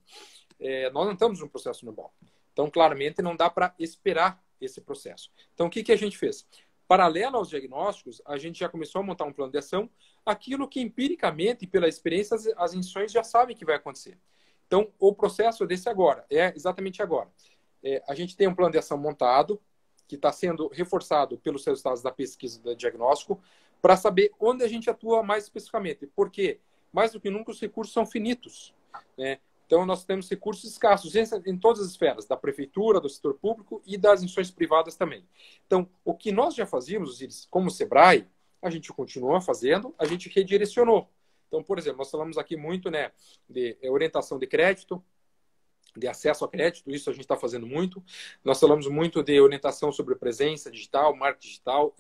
Speaker 2: Nós não estamos num processo normal. Então, claramente, não dá para esperar esse processo. Então, o que a gente fez? Paralelo aos diagnósticos, a gente já começou a montar um plano de ação, aquilo que empiricamente, pela experiência, as instituições já sabem que vai acontecer. Então, o processo é desse agora, é exatamente agora. A gente tem um plano de ação montado, que está sendo reforçado pelos resultados da pesquisa do diagnóstico, para saber onde a gente atua mais especificamente. Porque, mais do que nunca, os recursos são finitos, né? Então, nós temos recursos escassos em todas as esferas, da prefeitura, do setor público e das instituições privadas também. Então, o que nós já fazíamos, como Sebrae, a gente continua fazendo, a gente redirecionou. Então, por exemplo, nós falamos aqui muito, né, de orientação de crédito, de acesso a crédito, isso a gente está fazendo muito. Nós falamos muito de orientação sobre presença digital, marketing digital,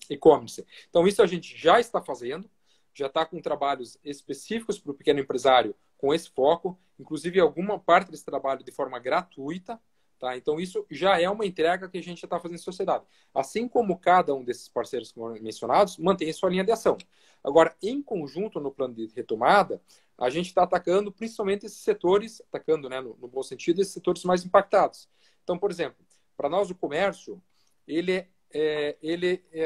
Speaker 2: e-commerce. Então, isso a gente já está fazendo, já está com trabalhos específicos para o pequeno empresário com esse foco, inclusive alguma parte desse trabalho de forma gratuita. Tá? Então, isso já é uma entrega que a gente já está fazendo em sociedade. Assim como cada um desses parceiros mencionados mantém sua linha de ação. Agora, em conjunto, no plano de retomada, a gente está atacando principalmente esses setores, atacando, né, no bom sentido, esses setores mais impactados. Então, por exemplo, para nós o comércio, ele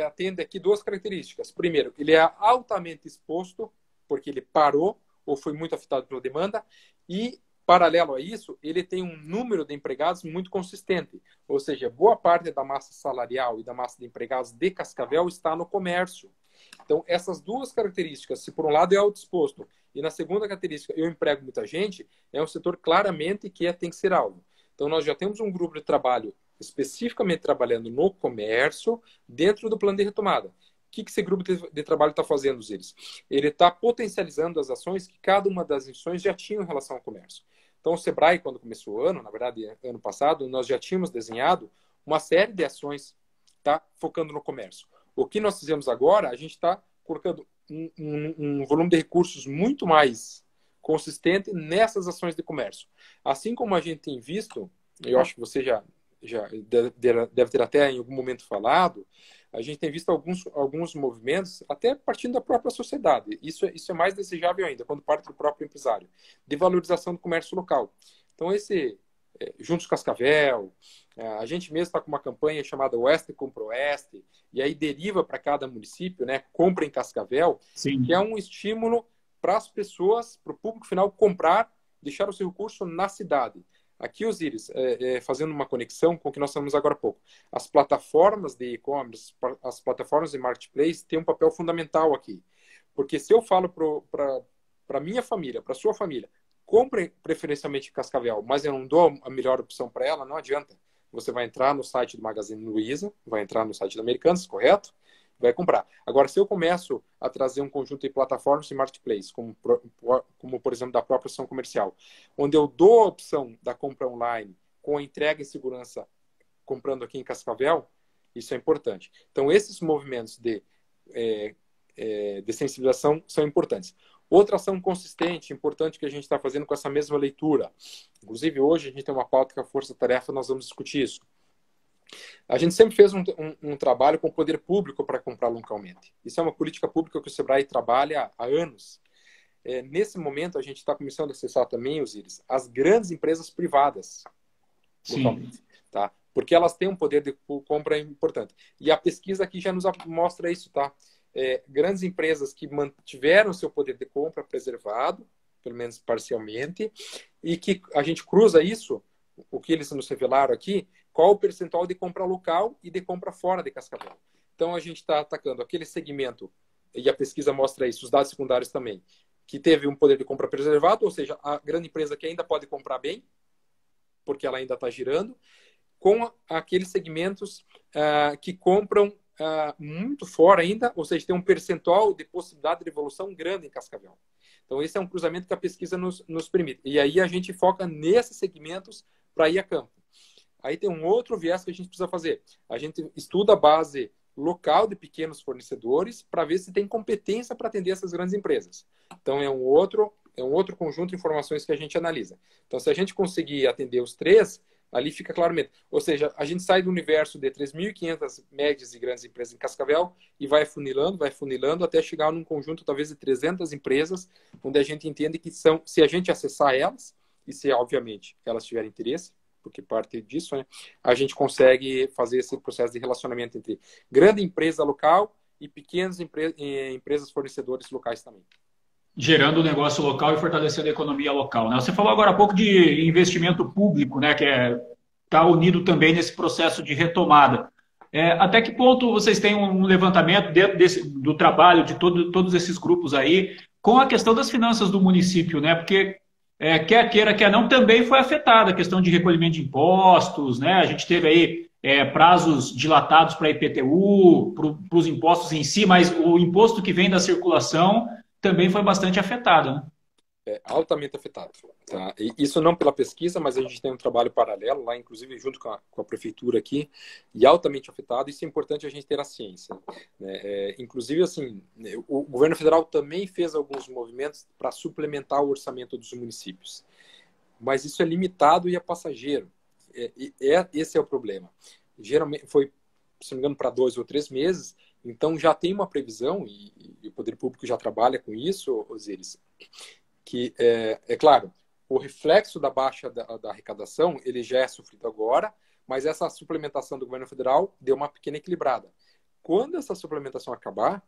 Speaker 2: atende aqui duas características. Primeiro, ele é altamente exposto, porque ele parou ou foi muito afetado pela demanda, e paralelo a isso, ele tem um número de empregados muito consistente. Ou seja, boa parte da massa salarial e da massa de empregados de Cascavel está no comércio. Então, essas duas características, se por um lado é autoexposto e na segunda característica eu emprego muita gente, é um setor claramente que tem que ser alvo. Então, nós já temos um grupo de trabalho especificamente trabalhando no comércio dentro do plano de retomada. O que esse grupo de trabalho está fazendo, Ziris? Ele está potencializando as ações que cada uma das instituições já tinha em relação ao comércio. Então, o Sebrae, quando começou o ano, na verdade, ano passado, nós já tínhamos desenhado uma série de ações, tá, focando no comércio. O que nós fizemos agora, a gente está colocando um volume de recursos muito mais consistente nessas ações de comércio. Assim como a gente tem visto, eu acho que você já deve ter até em algum momento falado, a gente tem visto alguns movimentos, até partindo da própria sociedade. Isso é mais desejável ainda, quando parte do próprio empresário, de valorização do comércio local. Então, Juntos Cascavel, a gente mesmo está com uma campanha chamada Oeste Compra Oeste, e aí deriva para cada município, né, Compra em Cascavel, Sim. Que é um estímulo para as pessoas, para o público final, comprar, deixar o seu recurso na cidade. Aqui, Osiris, fazendo uma conexão com o que nós falamos agora há pouco, as plataformas de e-commerce, as plataformas de marketplace têm um papel fundamental aqui. Porque se eu falo para a minha família, para a sua família, compre preferencialmente em Cascavel, mas eu não dou a melhor opção para ela, não adianta. Você vai entrar no site do Magazine Luiza, vai entrar no site da Americanas, correto? Vai comprar. Agora, se eu começo a trazer um conjunto de plataformas de marketplace, como por exemplo, da própria ação comercial, onde eu dou a opção da compra online com a entrega e segurança comprando aqui em Cascavel, isso é importante. Então, esses movimentos de sensibilização são importantes. Outra ação consistente, importante, que a gente está fazendo com essa mesma leitura. Inclusive, hoje a gente tem uma pauta que é a Força Tarefa, nós vamos discutir isso. A gente sempre fez um trabalho com o poder público para comprar localmente. Isso é uma política pública que o Sebrae trabalha há anos. Nesse momento, a gente está começando a acessar também, Osiris, as grandes empresas privadas localmente. Tá? Porque elas têm um poder de compra importante. E a pesquisa aqui já nos mostra isso, tá? Grandes empresas que mantiveram seu poder de compra preservado, pelo menos parcialmente, e que a gente cruza isso, o que eles nos revelaram aqui, qual o percentual de compra local e de compra fora de Cascavel. Então, a gente está atacando aquele segmento, e a pesquisa mostra isso, os dados secundários também, que teve um poder de compra preservado, ou seja, a grande empresa que ainda pode comprar bem, porque ela ainda está girando, com aqueles segmentos que compram muito fora ainda, ou seja, tem um percentual de possibilidade de evolução grande em Cascavel. Então, esse é um cruzamento que a pesquisa nos permite. E aí a gente foca nesses segmentos para ir a campo. Aí tem um outro viés que a gente precisa fazer. A gente estuda a base local de pequenos fornecedores para ver se tem competência para atender essas grandes empresas. Então, é um outro conjunto de informações que a gente analisa. Então, se a gente conseguir atender os três, ali fica claramente. Ou seja, a gente sai do universo de 3.500 médias e grandes empresas em Cascavel e vai funilando até chegar num conjunto talvez de 300 empresas, onde a gente entende que são, se a gente acessar elas, e se obviamente elas tiverem interesse, porque parte disso, né, a gente consegue fazer esse processo de relacionamento entre grande empresa local e pequenas empresas fornecedores locais também.
Speaker 1: Gerando o negócio local e fortalecendo a economia local, né? Você falou agora há pouco de investimento público, né? Que está unido também nesse processo de retomada. Até que ponto vocês têm um levantamento dentro do trabalho de todos esses grupos aí com a questão das finanças do município, né? Porque quer queira, quer não, também foi afetada a questão de recolhimento de impostos, né? A gente teve aí prazos dilatados para IPTU, para os impostos em si, mas o imposto que vem da circulação também foi bastante afetado, né?
Speaker 2: Altamente afetado. Tá? E isso não pela pesquisa, mas a gente tem um trabalho paralelo lá, inclusive junto com a prefeitura aqui, e altamente afetado. Isso é importante a gente ter a ciência. Né? Inclusive, assim, o governo federal também fez alguns movimentos para suplementar o orçamento dos municípios. Mas isso é limitado e é passageiro. Esse é o problema. Geralmente foi, se não me engano, para 2 ou 3 meses. Então, já tem uma previsão, e o poder público já trabalha com isso, Osíris, que, claro, o reflexo da baixa da arrecadação, ele já é sofrido agora, mas essa suplementação do governo federal deu uma pequena equilibrada. Quando essa suplementação acabar,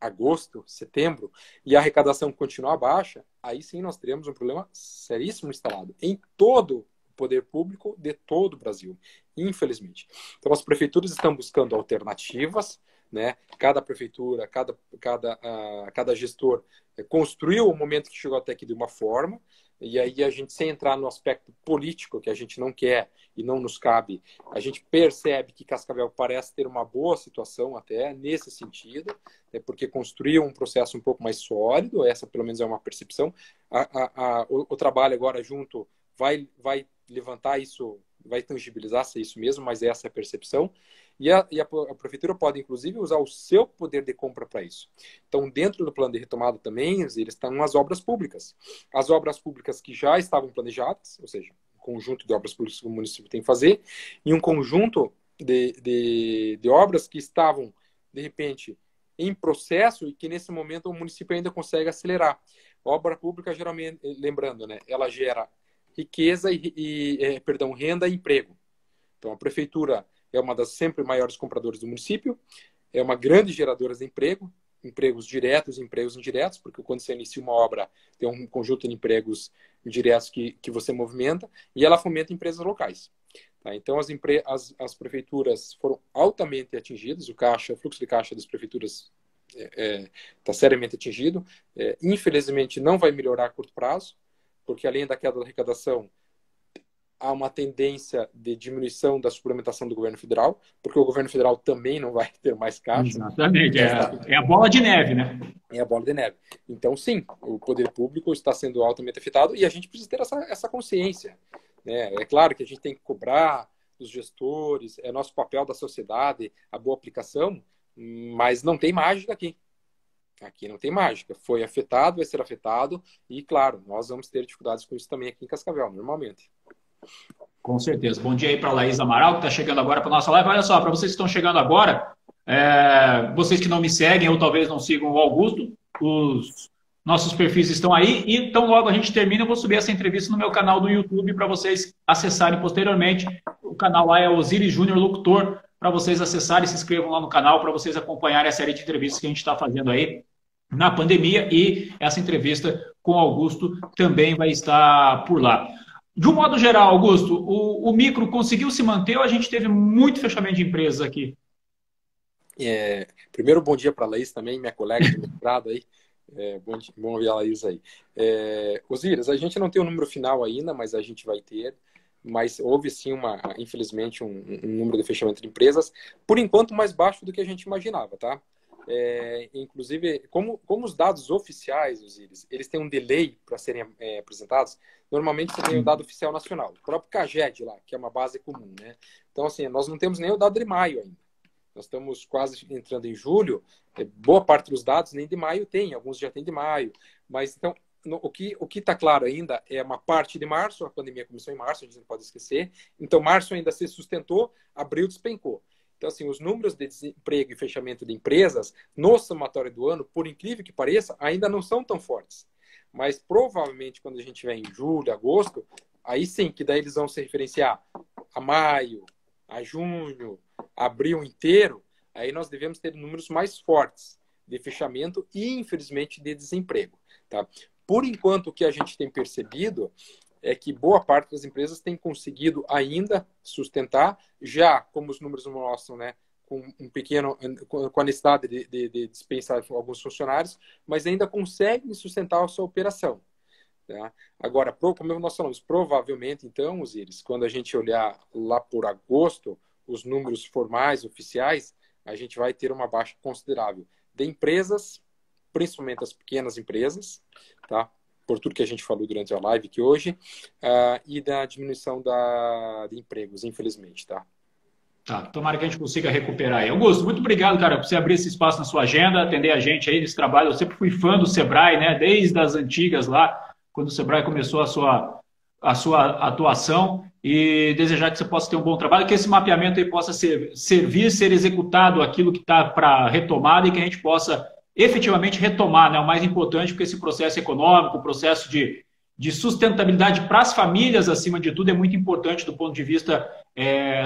Speaker 2: agosto, setembro, e a arrecadação continuar baixa, aí sim nós teremos um problema seríssimo instalado em todo o poder público de todo o Brasil, infelizmente. Então, as prefeituras estão buscando alternativas, né? Cada prefeitura, cada gestor construiu o momento que chegou até aqui de uma forma, e aí a gente, sem entrar no aspecto político, que a gente não quer e não nos cabe, a gente percebe que Cascavel parece ter uma boa situação até nesse sentido, né? Porque construiu um processo um pouco mais sólido, essa pelo menos é uma percepção. O trabalho agora junto vai levantar isso, vai tangibilizar se é isso mesmo, mas essa é a percepção. E a prefeitura pode, inclusive, usar o seu poder de compra para isso. Então, dentro do plano de retomada também, eles estão as obras públicas. As obras públicas que já estavam planejadas, ou seja, um conjunto de obras públicas que o município tem que fazer, e um conjunto de obras que estavam, de repente, em processo e que, nesse momento, o município ainda consegue acelerar. A obra pública, geralmente, lembrando, né, ela gera riqueza renda e emprego. Então, a prefeitura é uma das sempre maiores compradoras do município, é uma grande geradora de emprego, empregos diretos e empregos indiretos, porque quando você inicia uma obra, tem um conjunto de empregos indiretos que você movimenta, e ela fomenta empresas locais. Tá? Então, as prefeituras foram altamente atingidas, o fluxo de caixa das prefeituras está seriamente atingido. Infelizmente, não vai melhorar a curto prazo, porque além da queda da arrecadação, há uma tendência de diminuição da suplementação do governo federal, porque o governo federal também não vai ter mais caixa.
Speaker 1: Exatamente, é a bola de neve, né?
Speaker 2: É a bola de neve. Então, sim, o poder público está sendo altamente afetado e a gente precisa ter essa consciência. Né? É claro que a gente tem que cobrar dos gestores, é nosso papel da sociedade, a boa aplicação, mas não tem mágica aqui. Aqui não tem mágica. Foi afetado, vai ser afetado e, claro, nós vamos ter dificuldades com isso também aqui em Cascavel, normalmente.
Speaker 1: Com certeza. Bom dia aí para a Laís Amaral, que está chegando agora para a nossa live. Olha só, para vocês que estão chegando agora, vocês que não me seguem ou talvez não sigam o Augusto, os nossos perfis estão aí. E então, logo a gente termina, eu vou subir essa entrevista no meu canal do YouTube para vocês acessarem posteriormente. O canal lá é Osíris Júnior Locutor, para vocês acessarem, se inscrevam lá no canal, para vocês acompanharem a série de entrevistas que a gente está fazendo aí na pandemia. E essa entrevista com o Augusto também vai estar por lá. De um modo geral, Augusto, o micro conseguiu se manter ou a gente teve muito fechamento de empresas aqui?
Speaker 2: Primeiro, bom dia para a Laís também, minha colega de mestrado aí. Bom ver a Laís aí. Osíris, a gente não tem o número final ainda, mas a gente vai ter. mas houve sim, infelizmente, um número de fechamento de empresas, por enquanto mais baixo do que a gente imaginava, tá? Inclusive, como os dados oficiais, Osiris, eles têm um delay para serem apresentados, normalmente você tem o dado oficial nacional, o próprio CAGED lá, que é uma base comum, né? Então, assim, nós não temos nem o dado de maio ainda. Nós estamos quase entrando em julho, boa parte dos dados nem de maio tem, alguns já tem de maio, mas então o que está claro ainda é uma parte de março, a pandemia começou em março, a gente não pode esquecer, então março ainda se sustentou, abril despencou. Então, assim, os números de desemprego e fechamento de empresas no somatório do ano, por incrível que pareça, ainda não são tão fortes. Mas provavelmente quando a gente tiver em julho, agosto, aí sim, que daí eles vão se referenciar a maio, a junho, abril inteiro, aí nós devemos ter números mais fortes de fechamento e, infelizmente, de desemprego. Tá? Por enquanto, o que a gente tem percebido é que boa parte das empresas tem conseguido ainda sustentar, já como os números mostram, né, com a necessidade de dispensar alguns funcionários, mas ainda conseguem sustentar a sua operação. Tá? Agora, como nós falamos, provavelmente, então, Osiris, quando a gente olhar lá por agosto, os números formais, oficiais, a gente vai ter uma baixa considerável de empresas, principalmente as pequenas empresas, tá? Por tudo que a gente falou durante a live aqui hoje, e da diminuição de empregos, infelizmente, tá?
Speaker 1: Tá, tomara que a gente consiga recuperar aí. Augusto, muito obrigado, cara, por você abrir esse espaço na sua agenda, atender a gente aí nesse trabalho. Eu sempre fui fã do Sebrae, né? Desde as antigas lá, quando o Sebrae começou a sua atuação, e desejar que você possa ter um bom trabalho, que esse mapeamento aí possa ser executado aquilo que está para retomada e que a gente possa efetivamente retomar, né? O mais importante, porque esse processo econômico, o processo de sustentabilidade para as famílias, acima de tudo, é muito importante do ponto de vista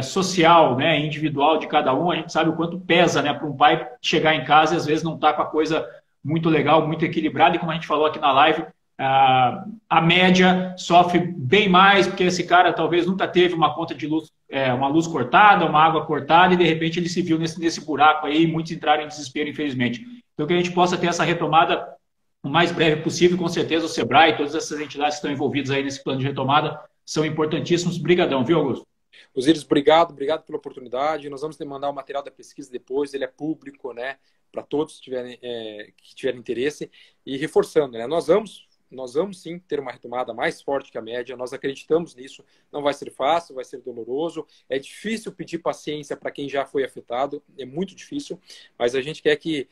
Speaker 1: social, né? Individual de cada um. A gente sabe o quanto pesa, né? Para um pai chegar em casa e às vezes não está com a coisa muito legal, muito equilibrada, e como a gente falou aqui na live, a média sofre bem mais, porque esse cara talvez nunca teve uma conta de luz, uma luz cortada, uma água cortada, e de repente ele se viu nesse buraco aí, e muitos entraram em desespero, infelizmente. Então, que a gente possa ter essa retomada o mais breve possível, com certeza o Sebrae e todas essas entidades que estão envolvidas aí nesse plano de retomada são importantíssimos. Brigadão, viu, Augusto?
Speaker 2: Osiris, obrigado pela oportunidade. Nós vamos mandar o material da pesquisa depois, ele é público, né, para todos que tiverem interesse. E reforçando, né, nós vamos sim ter uma retomada mais forte que a média, nós acreditamos nisso. Não vai ser fácil, vai ser doloroso, é difícil pedir paciência para quem já foi afetado, é muito difícil, mas a gente quer que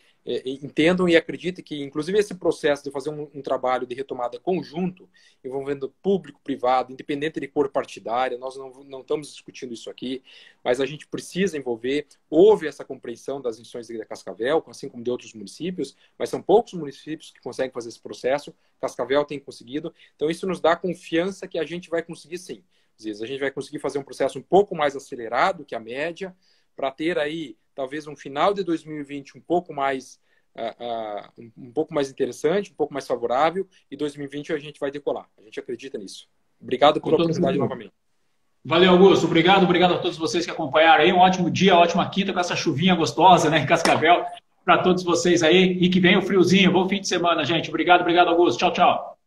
Speaker 2: entendam e acreditem que, inclusive, esse processo de fazer um trabalho de retomada conjunto, envolvendo público, privado, independente de cor partidária, nós não estamos discutindo isso aqui, mas a gente precisa envolver. Houve essa compreensão das instituições da Cascavel, assim como de outros municípios, mas são poucos municípios que conseguem fazer esse processo. Cascavel tem conseguido, então isso nos dá confiança que a gente vai conseguir sim. Às vezes a gente vai conseguir fazer um processo um pouco mais acelerado que a média, para ter aí talvez um final de 2020 um pouco mais interessante, um pouco mais favorável, e 2020 a gente vai decolar. A gente acredita nisso. Obrigado pela oportunidade novamente.
Speaker 1: Valeu, Augusto. Obrigado a todos vocês que acompanharam aí. Um ótimo dia, ótima quinta com essa chuvinha gostosa, né, em Cascavel, para todos vocês aí, e que venha o friozinho. Bom fim de semana, gente. Obrigado, Augusto. Tchau, tchau.